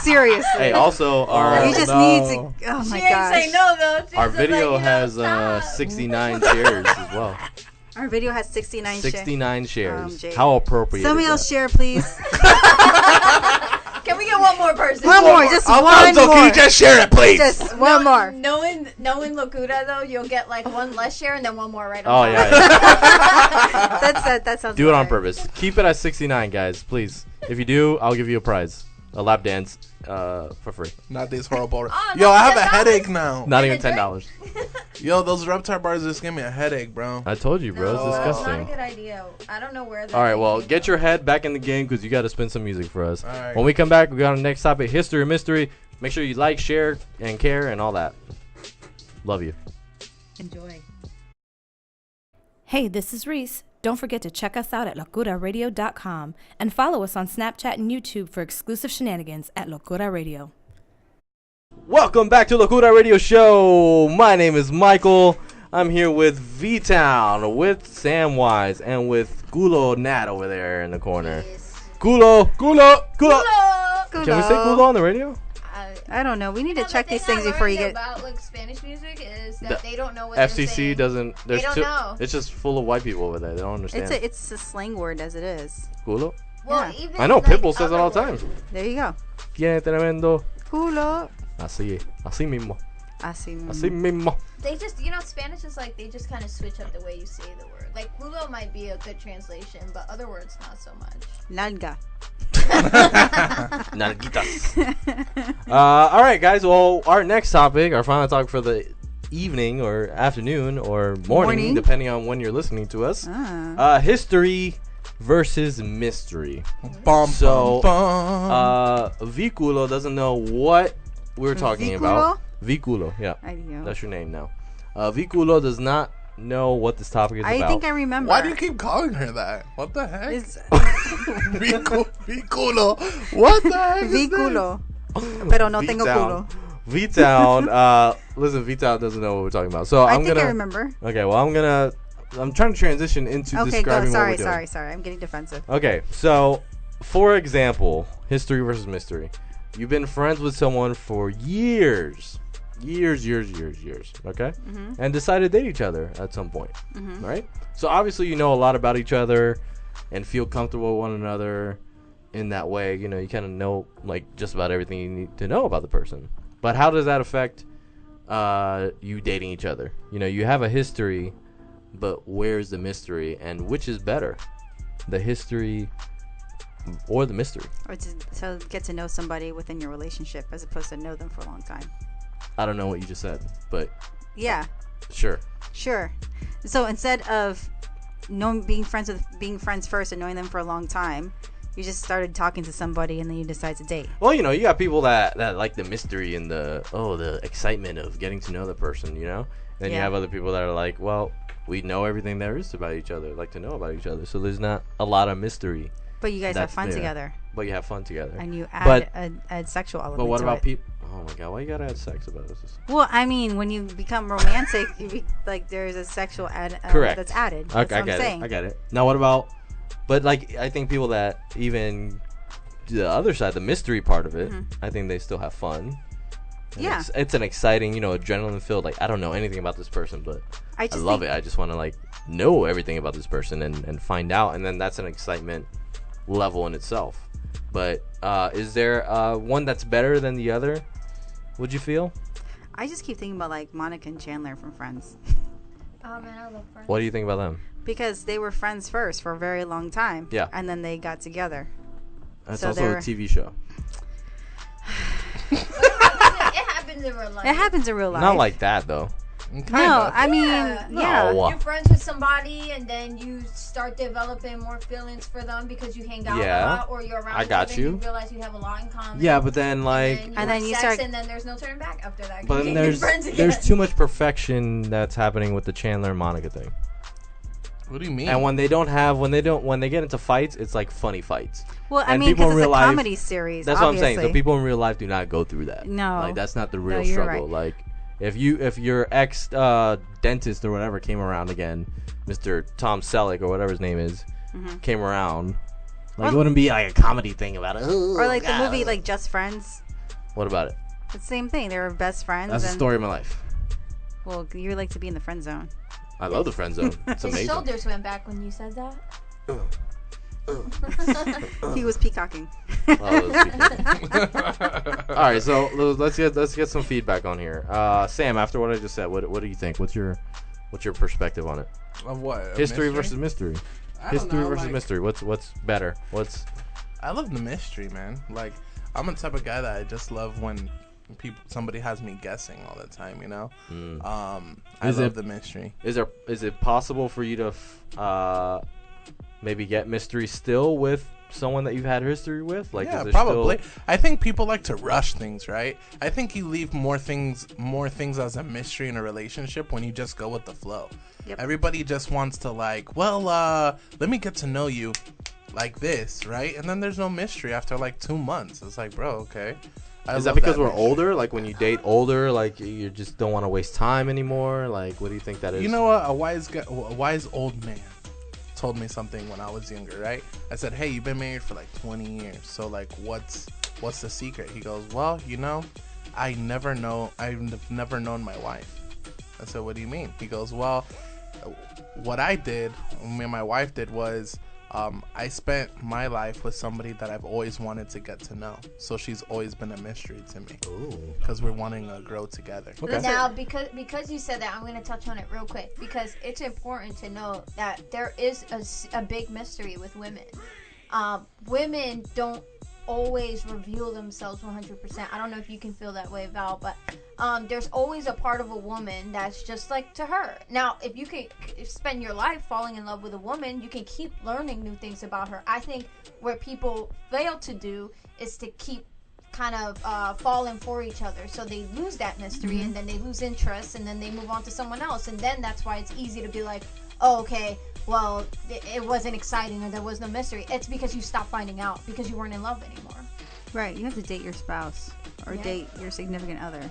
seriously. Hey, also our you just no. need to. Oh She my ain't gosh. say no though. She our was video like, has stop. 69 shares as well. Our video has 69 shares. 69 shares. Jay. How appropriate. Somebody is else that? share, please. Can we get one more person? One more, just one Alfonso, more. can you just share it, please? Just one more. Knowing Locura though, you'll get like one less share and then one more right on Oh top. yeah. That sounds. Do it on hilarious. purpose. Keep it at 69, guys, please. If you do, I'll give you a prize, a lap dance, for free. Not these horrible. Oh, Yo, no, I have a $10? headache now. Not And even a drink? $10. Yo, those Reptar bars just give me a headache, bro. I told you, bro. It's No, that's not a disgusting. good idea. I don't know where. All right, well, get your head back in the game because you got to spin some music for us. All right. When we come back, we got our next topic, history or mystery. Make sure you like, share, and care, and all that. Love you. Enjoy. Hey, this is Reese. Don't forget to check us out at locuraradio.com and follow us on Snapchat and YouTube for exclusive shenanigans at Locura Radio. Welcome back to Locura Radio Show. My name is Michael. I'm here with V-Town, with Samwise, and with Gulo Nat over there in the corner. Gulo. Can we say Gulo on the radio? I don't know. We need to The check thing these things I before you learned get. about like Spanish music is The that they don't know what they're FCC saying. doesn't. There's don't know. It's just full of white people over there. They don't understand. It's a slang word as it is. Gulo. Well, Yeah. even I know like, Pitbull says it other all the time. words. There you go. Quien es tremendo. Culo. Así mismo. Así Así mismo. They just, Spanish is like they just kind of switch up the way you say the word. Like culo might be a good translation, but other words not so much. Nalga. Nalguitas. All right, guys. Well, our next topic, our final topic for the evening or afternoon or morning, depending on when you're listening to us. History versus mystery. Bum, So, bum. Viculo doesn't know what we're talking about. Viculo, yeah. That's your name now. Viculo does not know what this topic is about. I think I remember. Why do you keep calling her that? What the heck? It's Viculo. What the heck is this? Viculo. Pero no tengo V-Town. culo. V-Town, listen, V-Town doesn't know what we're talking about. So I I'm think gonna. I remember. Okay, well I'm trying to transition into Okay, describing go. what we're doing. Sorry. I'm getting defensive. Okay, so for example, history versus mystery. You've been friends with someone for years, okay? And decided to date each other at some point, right? So obviously you know a lot about each other and feel comfortable with one another in that way. You kind of know like just about everything you need to know about the person. But how does that affect you dating each other? You have a history, but where's the mystery, and which is better, the history or the mystery? Or to get to know somebody within your relationship as opposed to know them for a long time. I don't know what you just said, but Yeah. sure. So instead of being friends first and knowing them for a long time, you just started talking to somebody and then you decide to date. Well, you got people that like the mystery and the excitement of getting to know the person, Then you Yeah. have other people that are like, well, we know everything there is about each other, like to know about each other. So there's not a lot of mystery. But you guys have That's fun there. together. but you have fun together. And you add a sexual element. But what to about it. people? Oh my god, why you gotta add sex about this? Well, I mean, when you become romantic, like there's a sexual Correct. that's added. Okay, That's what I I'm get saying. it. I get it. Now what about? But like, I think people that even the other side, the mystery part of it, I think they still have fun. And Yeah. it's an exciting, adrenaline filled. Like, I don't know anything about this person, but I love it. I just want to like know everything about this person and find out, and then that's an excitement level in itself. But is there one that's better than the other? Would you feel? I just keep thinking about like Monica and Chandler from Friends. Oh man, I love Friends. What do you think about them? Because they were friends first for a very long time. Yeah. And then they got together. That's So also they're- a TV show. It happens in real life. It happens in real life. Not like that though. No, I mean, Yeah. yeah. No. You're friends with somebody, and then you start developing more feelings for them because you hang out Yeah. a lot, or you're around. I each got other, you. And you realize you have a lot in common. Yeah, but then like, And then you sex, start- and then there's no turning back after that. but then You can't be friends again. there's too much perfection that's happening with the Chandler and Monica thing. What do you mean? And when they get into fights, it's like funny fights. Well, I And mean, people because in it's a real life- comedy series. That's what I'm saying. So obviously. people in real life do not go through that. No. Like that's not the real No, you're struggle. right. Like if your ex dentist or whatever came around again, Mr. Tom Selleck or whatever his name is, came around, like it wouldn't be like a comedy thing about it. Or like the movie, like Just Friends. What about it? It's the same thing. They were best friends. That's the and, story of my life. Well, you like to be in the friend zone. I love the friend zone. It's His amazing. shoulders went back when you said that. He was peacocking. Oh, all right, so let's get some feedback on here. Sam, after what I just said, what do you think? What's your perspective on it? Of what? Of History mystery? versus mystery. I don't History know, versus like- mystery. What's better? I love the mystery, man. Like, I'm the type of guy that I just love when somebody has me guessing all the time. I love the mystery. Is it possible for you to maybe get mystery still with someone that you've had history with? Like, Yeah, is there probably. Still... I think people like to rush things, right? I think you leave more things as a mystery in a relationship when you just go with the flow. Yep. Everybody just wants to like, well, let me get to know you like this, right? And then there's no mystery after like 2 months. It's like, bro, okay. Is that because we're older? Like, when you date older, like, you just don't want to waste time anymore? Like, what do you think that is? You know what? A wise old man told me something when I was younger, right? I said, hey, you've been married for like 20 years. So, like, what's the secret? He goes, well, I've never known my wife. I said, what do you mean? He goes, well, what me and my wife did was, I spent my life with somebody that I've always wanted to get to know. So she's always been a mystery to me. Because we're wanting to grow together. Okay. Now, because you said that, I'm going to touch on it real quick. Because it's important to know that there is a big mystery with women. Women don't always reveal themselves 100%. I don't know if you can feel that way, Val, but there's always a part of a woman that's just like to her. Now, if you can spend your life falling in love with a woman, you can keep learning new things about her. I think what people fail to do is to keep kind of falling for each other, so they lose that mystery, and then they lose interest, and then they move on to someone else, and then that's why it's easy to be like, oh, okay, well, it wasn't exciting, or there was no mystery. It's because you stopped finding out because you weren't in love anymore. Right. You have to date your spouse or date your significant other.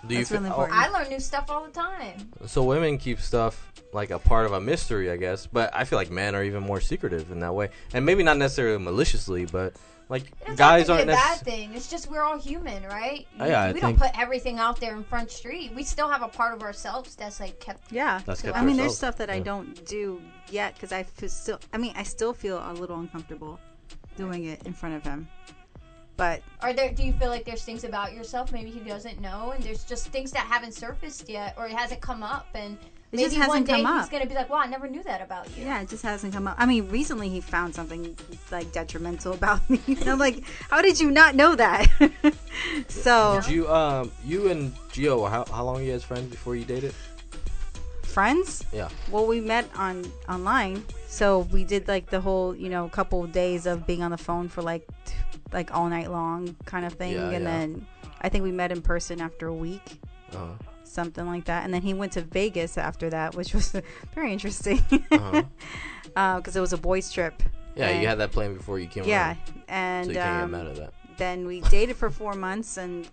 That's really important. I learn new stuff all the time. So women keep stuff like a part of a mystery, I guess. But I feel like men are even more secretive in that way, and maybe not necessarily maliciously, but like It's guys not aren't really a bad necessarily. thing. It's just we're all human, right? I We think- don't put everything out there in Front Street. We still have a part of ourselves that's like kept. Yeah. That's kept I mean, there's ourselves. stuff that I Yeah. don't do yet because I still feel a little uncomfortable doing it in front of him. But Do you feel like there's things about yourself maybe he doesn't know, and there's just things that haven't surfaced yet, or it hasn't come up, and It maybe just one hasn't day come he's up. gonna be like, "Wow, I never knew that about you." yeah, it just hasn't come up. I mean, recently he found something like detrimental about me. And I'm like, how did you not know that? So Did you and Gio, how long are you guys friends before you dated? friends? Yeah. Well, we met online, so we did like the whole couple of days of being on the phone for like all night long kind of thing, Yeah, and yeah. then I think we met in person after a week. Uh-huh. Something like that, and then he went to Vegas after that, which was very interesting Uh-huh. because it was a boys trip. Yeah, And- you had that plan before you came yeah, around. And So you can't get mad at that. then we dated for 4 months and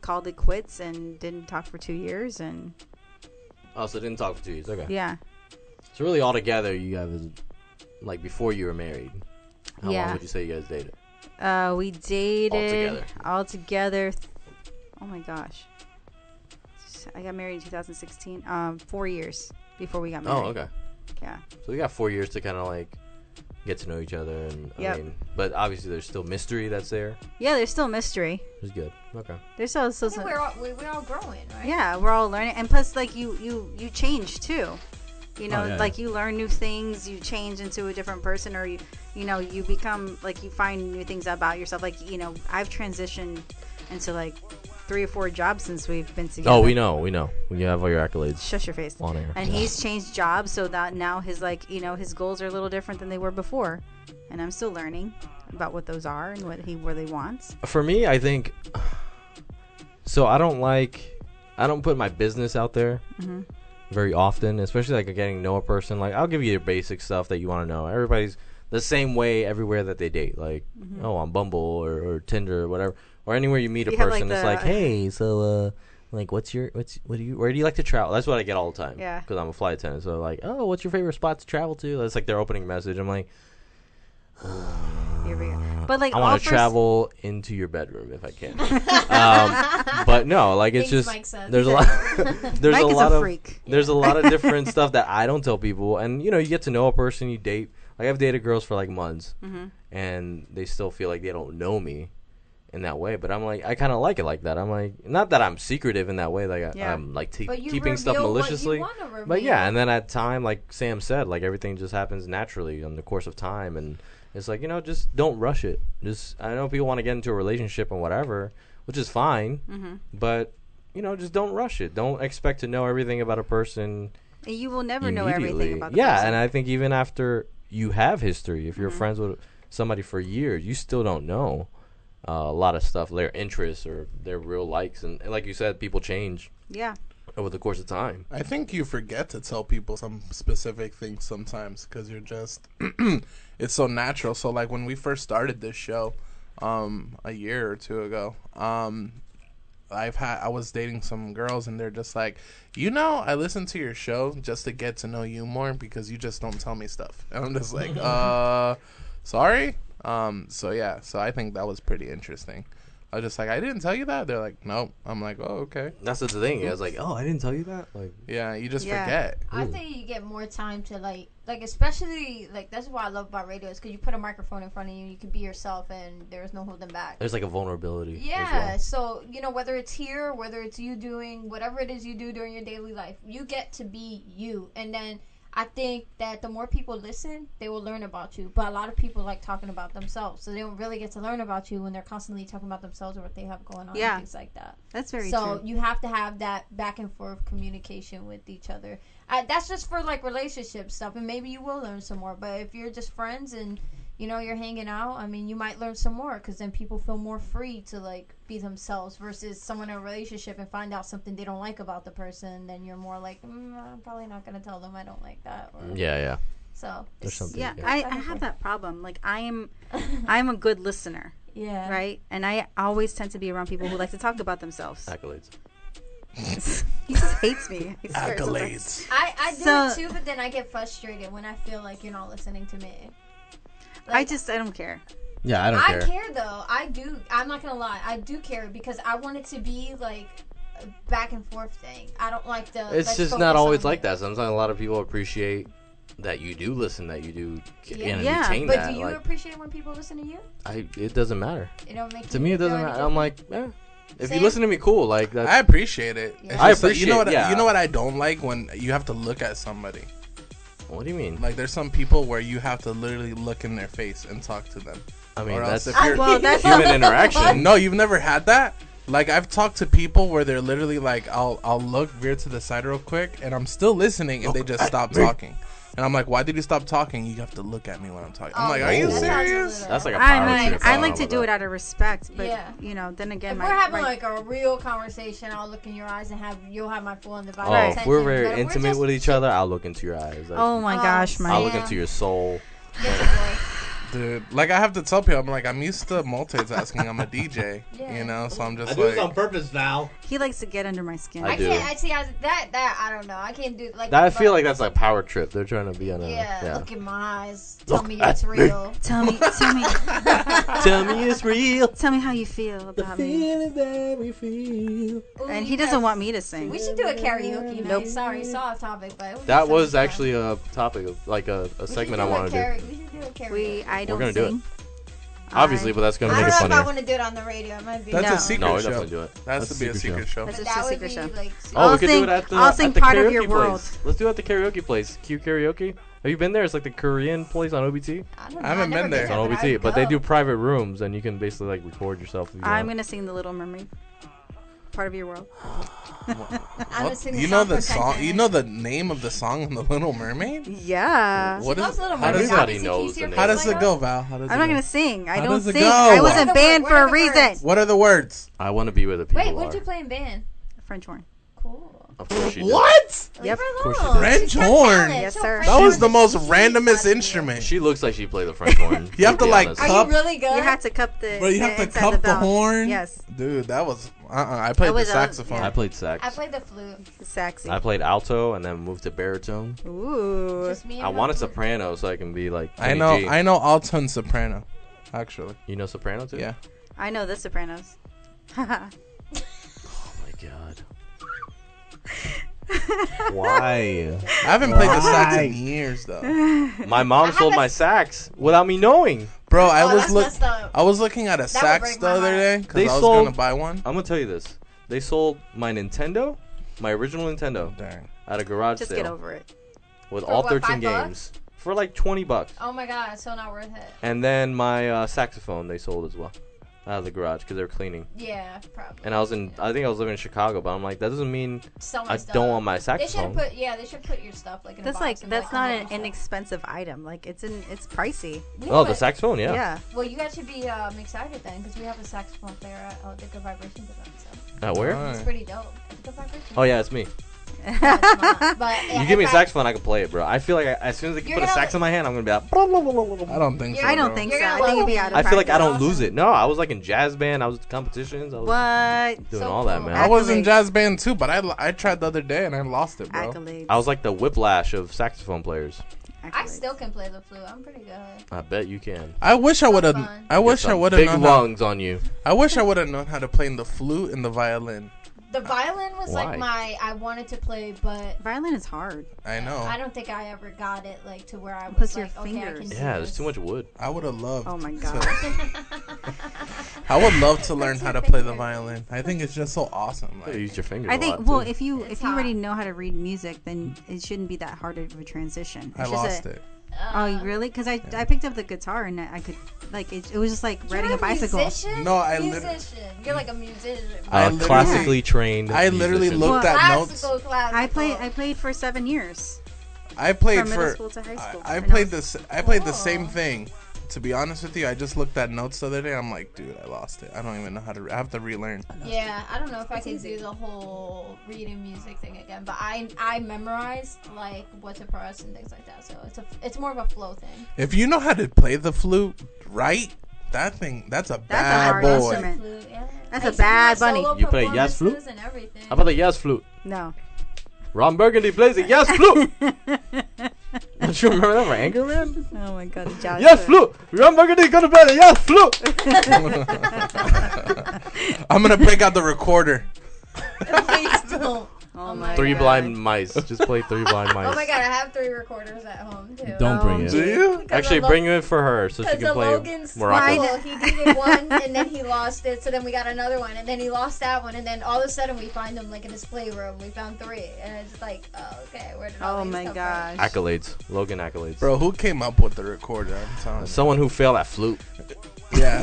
called it quits and didn't talk for 2 years. And Oh, so didn't talk for 2 years. Okay. yeah, So really, all together, you guys, like, before you were married, how Yeah. long would you say you guys dated? we dated Altogether. altogether. Oh my gosh, I got married in 2016. 4 years before we got married. Oh, okay. Yeah. So we got 4 years to kind of, like, get to know each other. And Yep. I mean, but obviously, there's still mystery that's there. Yeah, there's still mystery. It's good. Okay. There's still I some. think we're all growing, right? Yeah, we're all learning, and plus, like you change too. You know, Oh, yeah. like you learn new things, you change into a different person, or you become like you find new things about yourself. Like I've transitioned into like 3 or 4 jobs since we've been together. Oh, we know. We have all your accolades. Shush your face. On air. And he's changed jobs, so that now his his goals are a little different than they were before, and I'm still learning about what those are and what he really wants. For me, I think. So I don't put my business out there very often, especially like getting to know a person. Like I'll give you the basic stuff that you want to know. Everybody's the same way everywhere that they date. Like on Bumble or Tinder or whatever, or anywhere you meet a You have, person. like, It's like, hey, so like where do you like to travel? That's what I get all the time. Yeah. Because I'm a flight attendant. So like, oh, what's your favorite spot to travel to? That's like their opening message. I'm like, Here we go. But like I want offers- to travel into your bedroom if I can. But no, like it's Thanks, just Mike said. there's a lot. There's Mike a is lot a of freak. there's a lot of different stuff that I don't tell people, and you get to know a person, you date. Like I've dated girls for like months, and they still feel like they don't know me in that way. But I'm like, I kind of like it like that. I'm like, not that I'm secretive in that way, like Yeah. I'm like But you keeping stuff reveal what you maliciously. wanna But yeah, reveal. and then at time, like Sam said, like everything just happens naturally in the course of time, and it's like just don't rush it. Just I know people want to get into a relationship and whatever, which is fine, but just don't rush it. Don't expect to know everything about a person. And you will never know everything immediately. about the Yeah, person. and I think even after you have history, if you're friends with somebody for years, you still don't know a lot of stuff, their interests or their real likes, and like you said, people change Yeah. over the course of time. I think you forget to tell people some specific things sometimes because you're just it's so natural. So like when we first started this show a year or two ago, I was dating some girls and they're just like, I listen to your show just to get to know you more because you just don't tell me stuff. And I'm just like, sorry. So I think that was pretty interesting. I was just like, I didn't tell you that. They're like, nope. I'm like, oh, okay. That's the thing. I was like, oh, I didn't tell you that. Like, Yeah, you just Yeah. forget. I think you get more time to like especially like that's what I love about radio is because you put a microphone in front of you, you can be yourself, and there's no holding back. there's like a vulnerability. Yeah, as so whether it's here, whether it's you doing whatever it is you do during your daily life, you get to be you, and then I think that the more people listen, they will learn about you. But a lot of people like talking about themselves, so they don't really get to learn about you when they're constantly talking about themselves or what they have going on Yeah. and things like that. That's very So true. you have to have that back and forth communication with each other. That's just for like relationship stuff, and maybe you will learn some more. But if you're just friends and you're hanging out, I mean, you might learn some more because then people feel more free to like be themselves versus someone in a relationship and find out something they don't like about the person. Then you're more like, I'm probably not gonna tell them I don't like that. Or, well. Yeah. So There's something. Yeah, Yeah. I have that problem. Like I'm a good listener, yeah, right? And I always tend to be around people who like to talk about themselves. Accolades. He just hates me. I swear sometimes. Accolades. I do So- it too, but then I get frustrated when I feel like you're not listening to me. I don't care. Yeah, I don't I care though. I do. I'm not gonna lie. I do care because I want it to be like a back and forth thing. I don't like the. It's let's just focus not always on like it. that. Sometimes a lot of people appreciate that you do listen, that you do Yeah, retain But that. do you like, appreciate when people listen to you? It doesn't matter. It don't make To you me, it feel doesn't any matter. I'm different? like, If Same. you listen to me, cool. Like that. I appreciate it. Yeah. It's I just that- appreciate. You know what? Yeah. You know what I don't like when you have to look at somebody. What do you mean? Like there's some people where you have to literally look in their face and talk to them. I mean, Or else that's if you're- Well, that's human interaction. No, you've never had that? Like I've talked to people where they're literally like, I'll look veer to the side real quick, and I'm still listening, and they just stop talking. And I'm like, why did you stop talking? You have to look at me when I'm talking. I'm like, are you that sounds serious? That's like a power I mean, trip. I don't like know to about do it that. out of respect, but Yeah. then again, If my, we're having my- like a real conversation, I'll look in your eyes and you'll have my full undivided Oh, attention. if we're But very if we're intimate just- with each other, I'll look into your eyes. Like, oh my gosh, Oh, I'll Mike. look into your soul. Get the boy. Dude, like I have to tell people, I'm like, I'm used to multitasking. I'm a DJ, you know, so I'm just I do this on purpose now. He likes to get under my skin. I can't. That I don't know. I can't do like. I feel like that's like power trip. They're trying to be on a. Yeah. Look in my eyes. Tell me it's real. Tell me. Tell me it's real. Tell me how you feel about me. Feeling that we feel. Ooh, And he doesn't want me to sing. We should do a karaoke night. Nope. Sorry, so off topic, but That was actually a topic of like a segment I want to do. We should do a karaoke. I don't We're gonna sing. do it. Obviously, but that's gonna I make don't it know if I funnier. want to do it on the radio. It might be. That's a secret No, we show. definitely do it. That has That's to be a secret show. That's But just a that would secret be show. like. Oh, we I'll could sing- do it at the I'll at sing the part of karaoke your place. world. Let's do it at the karaoke place. Q karaoke. Have you been there? It's like the Korean place on OBT. I don't know. I haven't been there. It's on OBT, but they do private rooms, and you can basically like record yourself. If you I'm want. gonna sing The Little Mermaid. Part of your world. You know the song? You know the name of the song in The Little Mermaid? Yeah. What is? Little How does Mermaid. it? Everybody knows the name. How does it go, Val? How does I'm it not go? gonna sing. I How don't does it sing. go? I What wasn't are the banned words? for a What are the reason. words? What are the words? I want to be where the people Wait, are. what'd you play in band? French horn. Cool. Of course she did. What? Yep. Of course she did. French horn. Yes, sir. That was the most randomest instrument. She looks like she played the French horn. You have to like Are cup. you really good? You have to cup the. Bro, you have to inside cup the bell. horn. Yes. Dude, that was. I played That was the a- saxophone. yeah. I played sax. I played the flute. Sexy. I played alto and then moved to baritone. Ooh. Just me and I my wanted flute. soprano so I can be like. I Kenny know. G. I know alto and soprano. Actually. You know soprano too? Yeah. I know The Sopranos. Oh my god. Why? I haven't played the sax in years though. My mom sold my sax without me knowing. Bro, I Oh, was that's messed up. I was looking at a would sax break the my other heart. day because They I was sold- gonna buy one. I'm gonna tell you this. They sold my Nintendo, my original Nintendo, Dang. at a garage Just sale get over it. with For all what, 13 $5? games for like $20. Oh my god, it's so not worth it. And then my saxophone they sold as well out of the garage because they were cleaning. Yeah, probably. And I think I was living in Chicago, but I'm like, that doesn't mean Sell my I stuff. don't want my They should saxophone. they should put your stuff like in That's a like box and, that's not an hang it inexpensive item. Like it's pricey. We Oh, have the a- saxophone, yeah. Yeah. Well, you guys should be excited then, because we have a saxophone player at the Good Vibrations event. So At where? Alright. it's pretty dope. At the Good Vibrations. Oh yeah, it's me. No, it's not. But You give me a saxophone, I can play it, bro. I feel like as soon as they You're put a gonna- sax in my hand, I'm gonna be like. I don't think so. I don't bro. think You're so. gonna I think love it'd be it. out of I feel like I practice. don't lose it. No, I was like in jazz band. I was at competitions. I was What? doing So all that, cool. man. I was in Accolades. jazz band too, but I tried the other day and I lost it, bro. Accolades. I was like the whiplash of saxophone players. I Accolades. still can play the flute. I'm pretty good. I bet you can. I wish I would have. fun. I wish Get I some would have big known. How, lungs on you. I wish I would have known how to play in the flute and the violin. The violin was Why? like I wanted to play, but Violin is hard. I know. I don't think I ever got it like to where I was Plus your like, okay, I can fingers. do Yeah, this. there's too much wood. I would have loved. Oh my to- god. I would love to learn That's how your to play the finger. violin. I think it's just so awesome. You Like, use your fingers. I a think lot, well, too. if you already hot. know how to read music, then it shouldn't be that hard of a transition. I It's just lost a- it. Oh, you really? Because I picked up the guitar and I could like it was just like riding a bicycle. Musician? No, I musician. You're like a musician. I a literally- classically trained. I literally musician. looked at notes. Classical. I played for 7 years. I played From middle for. school to high school. I And played I was- this. I played the Oh. same thing. To be honest with you, I just looked at notes the other day. I'm like, dude, I lost it. I don't even know how to. I have to relearn. Yeah, I don't know if I can do the whole reading music thing again, but I memorized like what to press and things like that. So it's more of a flow thing. If you know how to play the flute right, that's a bad hard boy. instrument. Flute, yeah. That's I a used to do my bad bunny. solo You play jazz flute? performances and everything. How about the jazz flute? No. Ron Burgundy plays the jazz flute. Don't you remember that for Anchorman? Oh my god, the jazz Yes, flute. Ron Burgundy gonna play the yes flute. I'm gonna break out the recorder. Please don't. Oh my Three god. blind mice. Just play three blind mice. Oh my god, I have 3 recorders at home too. Don't bring it. Do you? Actually, bring it for her so she Because can the play Logan's Morocco. school, he needed one and then he lost it, so then we got another one, and then he lost that one, and then all of a sudden we find them like in his playroom. We found 3, and it's like, oh, okay, where did all Oh these my come gosh. Accolades. Logan accolades. Bro, who came up with the recorder? I'm telling you. Someone who failed at flute Yeah.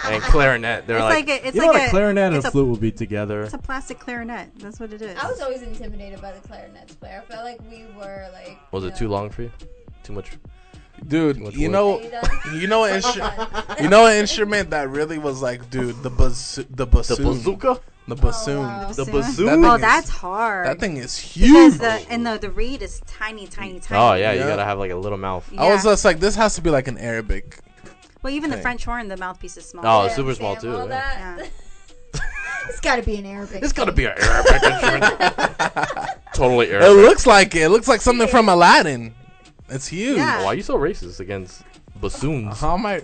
and clarinet. They're It's like, like a- it's you know like what, a- a clarinet and it's a a- flute will be together. It's a plastic clarinet. That's what it is. from? I was always intimidated by the clarinets player. I felt like we were like. Was it too long for you? Too much? Dude, Much you wood. know, Are you done? you know what you know what instrument that really was like, dude, the bassoon. The bazooka? The bassoon. wow. The That bassoon. thing Oh, is- that's hard. That thing is huge. Because the reed is tiny. Oh yeah, you Yeah. gotta have like a little mouth. I was just like, this has to be like an Arabic. Well, even the thing. French horn, the mouthpiece is small. Oh, Yeah, it's super small Sam, too. all Yeah. that. Yeah. It's got to be an Arabic. It's gotta be an Arabic instrument. Totally It Arabic. looks like it. It looks like something from Aladdin. It's huge. Yeah. Why are you so racist against bassoons? How am I?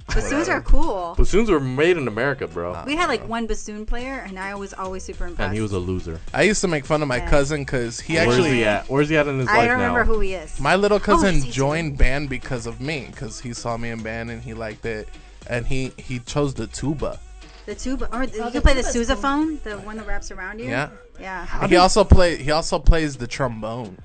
Bassoons are cool. Bassoons were made in America, bro. We had like one bassoon player, and I was always super impressed. And he was a loser. I used to make fun of my Yeah. cousin because he Where's actually. he at? Where's he at in his I life don't now? remember who he is. My little cousin he's joined band because of me, because he saw me in band and he liked it, and he chose the tuba. The tuba, or you the can play the tuba's cool. sousaphone, the one that wraps around you. Yeah. Yeah. He also plays the trombone.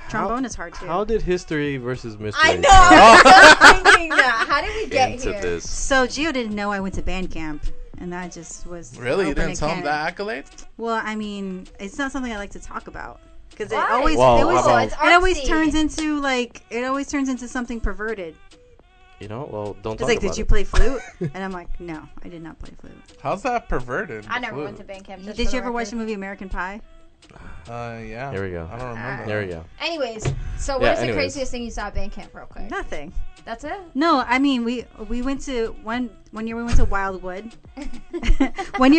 Trombone is hard too. How did history versus mystery I know. I was thinking that. How did we get into here? this? So Gio didn't know I went to band camp, and that just was Really, you open didn't a tell him can- the accolade? Well, I mean, it's not something I like to talk about because it Why? always Well, it always, how about- It's it always artsy. turns into something perverted. You know, well, don't It's talk like, about did you it. play flute? And I'm like, no, I did not play flute. How's that perverted? I never Flute? went to band camp. just Did for you the ever watch the record. movie American Pie? Yeah. Here we go. I don't remember. There we go. Anyways, so Yeah, what's the anyways. craziest thing you saw at band camp, real quick? Nothing. That's it? No, I mean we went to one year we went to Wildwood. One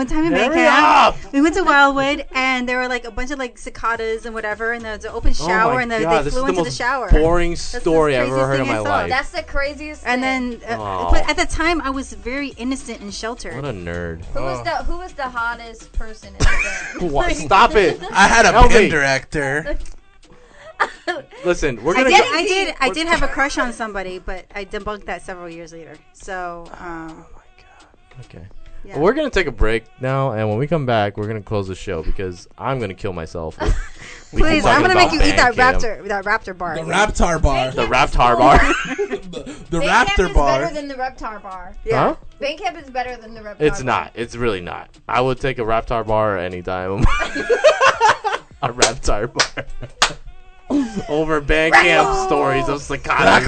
time in band Hurry camp. up! We went to Wildwood and there were like a bunch of like cicadas and whatever, and there was an open shower oh my and God, they this flew is into the the most shower. boring the story I've ever craziest heard in thing my I saw. life. That's the craziest And thing. then, Oh. but at the time, I was very innocent and sheltered. What a nerd. Who was the hottest person in the band? What? Stop it! I had a Help pin me. director. Listen, we're I gonna did, I did have a crush on somebody, but I debunked that several years later. So, Okay. yeah. Well, we're gonna take a break now, and when we come back, we're gonna close the show because I'm gonna kill myself. if we keep Please, talking I'm gonna about make you eat that band camp. raptor bar. The Raptor bar. The Raptor bar. The Band camp Raptor is bar. better than the Reptar bar. Yeah. Huh? Band camp is better than the Reptar It's bar. not. It's really not. I would take a Raptor bar anytime. A Raptor bar. Over band camp stories of cicadas.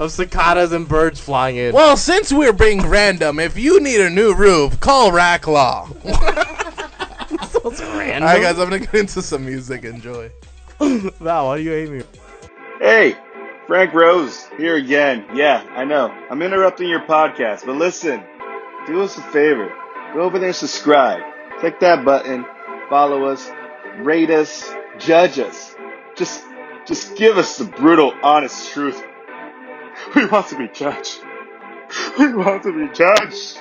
Of cicadas and birds flying in. Well, since we're being random, if you need a new roof, call Racklaw. That's random. All right, guys, I'm gonna get into some music. Enjoy. Val, why do you hate me? Hey, Frank Rose here again. Yeah, I know. I'm interrupting your podcast, but listen, do us a favor. Go over there and subscribe. Click that button. Follow us. Rate us. Judge us. Just give us the brutal, honest truth. We want to be judged. We want to be judged.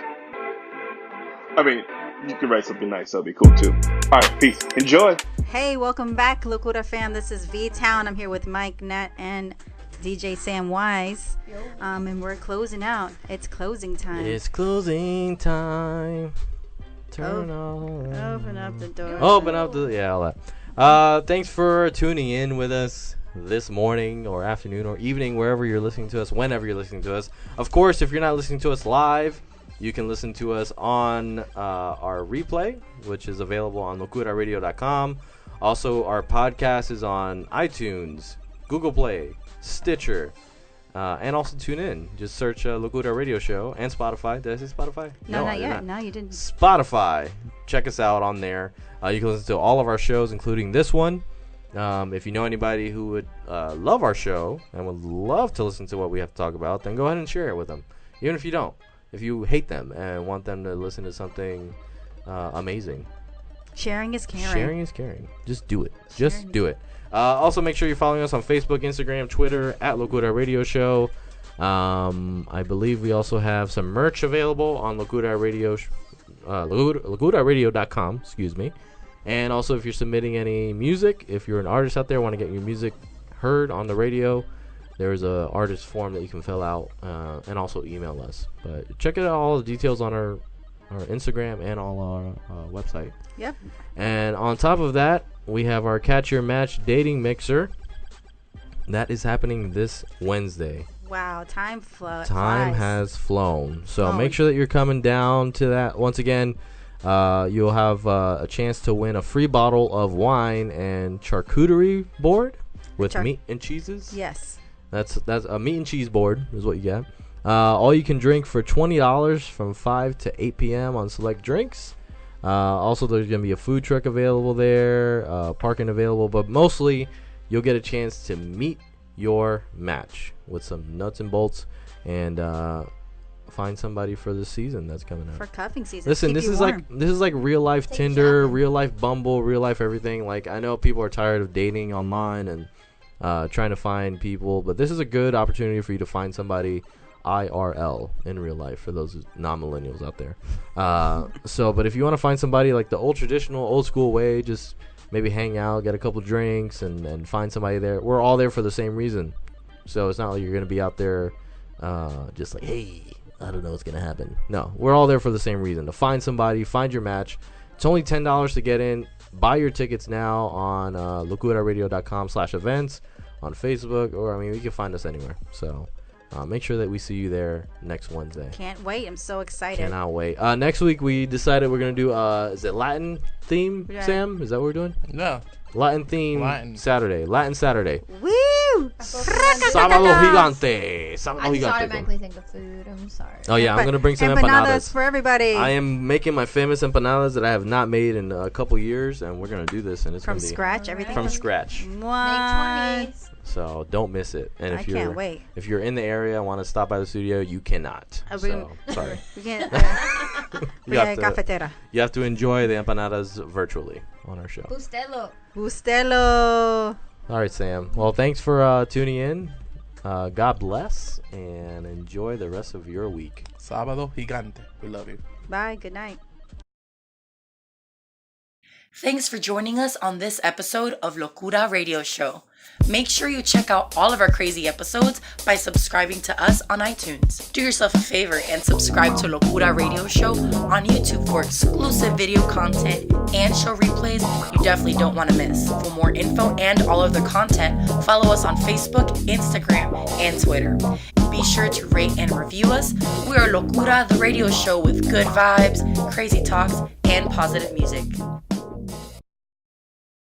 I mean, you can write something nice. That'll be cool, too. All right, peace. Enjoy. Hey, welcome back, Locura fam. This is V-Town. I'm here with Mike, Nat, and DJ Sam Wise. And we're closing out. It's closing time. It's closing time. Turn on. Open up the door. Open up the all that. Thanks for tuning in with us this morning or afternoon or evening, wherever you're listening to us, whenever you're listening to us. Of course, if you're not listening to us live, you can listen to us on our replay, which is available on locuraradio.com. Also, our podcast is on iTunes, Google Play, Stitcher, and also TuneIn. Just search Locura Radio Show and Spotify. Did I say Spotify? No, I not did yet. No, you didn't. Spotify. Check us out on there. You can listen to all of our shows, including this one. If you know anybody who would love our show and would love to listen to what we have to talk about, then go ahead and share it with them. Even if you don't. If you hate them and want them to listen to something amazing. Sharing is caring. Sharing is caring. Just do it. Just do it. Also, make sure you're following us on Facebook, Instagram, Twitter, at Locura Radio Show. I believe we also have some merch available on locuraradio.com, excuse me. And also, if you're submitting any music, if you're an artist out there, want to get your music heard on the radio, there's a artist form that you can fill out and also email us. But check out all the details on our Instagram and on our website. Yep. And on top of that, we have our Catch Your Match dating mixer. That is happening this Wednesday. Wow, time flies. Time has flown. So Oh. make sure that you're coming down to that. Once again, you'll have a chance to win a free bottle of wine and charcuterie board with meat and cheeses. Yes. That's a meat and cheese board is what you get. All you can drink for $20 from 5 to 8 p.m. on select drinks. Also, there's going to be a food truck available there, parking available, but mostly you'll get a chance to meet your match with some nuts and bolts and find somebody for the season that's coming up. For cuffing season. Listen, this is like real life Tinder, real life Bumble, real life everything. Like, I know people are tired of dating online and trying to find people, but this is a good opportunity for you to find somebody IRL in real life for those non-millennials out there. But if you want to find somebody like the old traditional, old school way, just maybe hang out, get a couple drinks, and find somebody there. We're all there for the same reason. So it's not like you're going to be out there just like, hey, I don't know what's going to happen. No, we're all there for the same reason. To find somebody, find your match. It's only $10 to get in. Buy your tickets now on locuraradio.com/events, on Facebook, or, I mean, you can find us anywhere. So make sure that we see you there next Wednesday. Can't wait. I'm so excited. Cannot wait. Next week, we decided we're going to do, is it Latin theme, Sam? Is that what we're doing? No. Latin theme Saturday. Latin Saturday. Woo! Sábado Gigante. Sábado I just Gigante. automatically think of food. I'm sorry. Oh, yeah. I'm going to bring some empanadas for everybody. I am making my famous empanadas that I have not made in a couple years, and we're going to do this. And it's from gonna be scratch? Everything? From scratch. What? So don't miss it. And I can't wait. If you're in the area and want to stop by the studio, you cannot. So, sorry. We can't. You have to enjoy the empanadas virtually on our show. Bustelo. All right, Sam. Well, thanks for tuning in. God bless, and enjoy the rest of your week. Sábado Gigante. We love you. Bye. Good night. Thanks for joining us on this episode of Locura Radio Show. Make sure you check out all of our crazy episodes by subscribing to us on iTunes. Do yourself a favor and subscribe to Locura Radio Show on YouTube for exclusive video content and show replays you definitely don't want to miss. For more info and all of the content, follow us on Facebook, Instagram, and Twitter. Be sure to rate and review us. We are Locura, the radio show with good vibes, crazy talks, and positive music.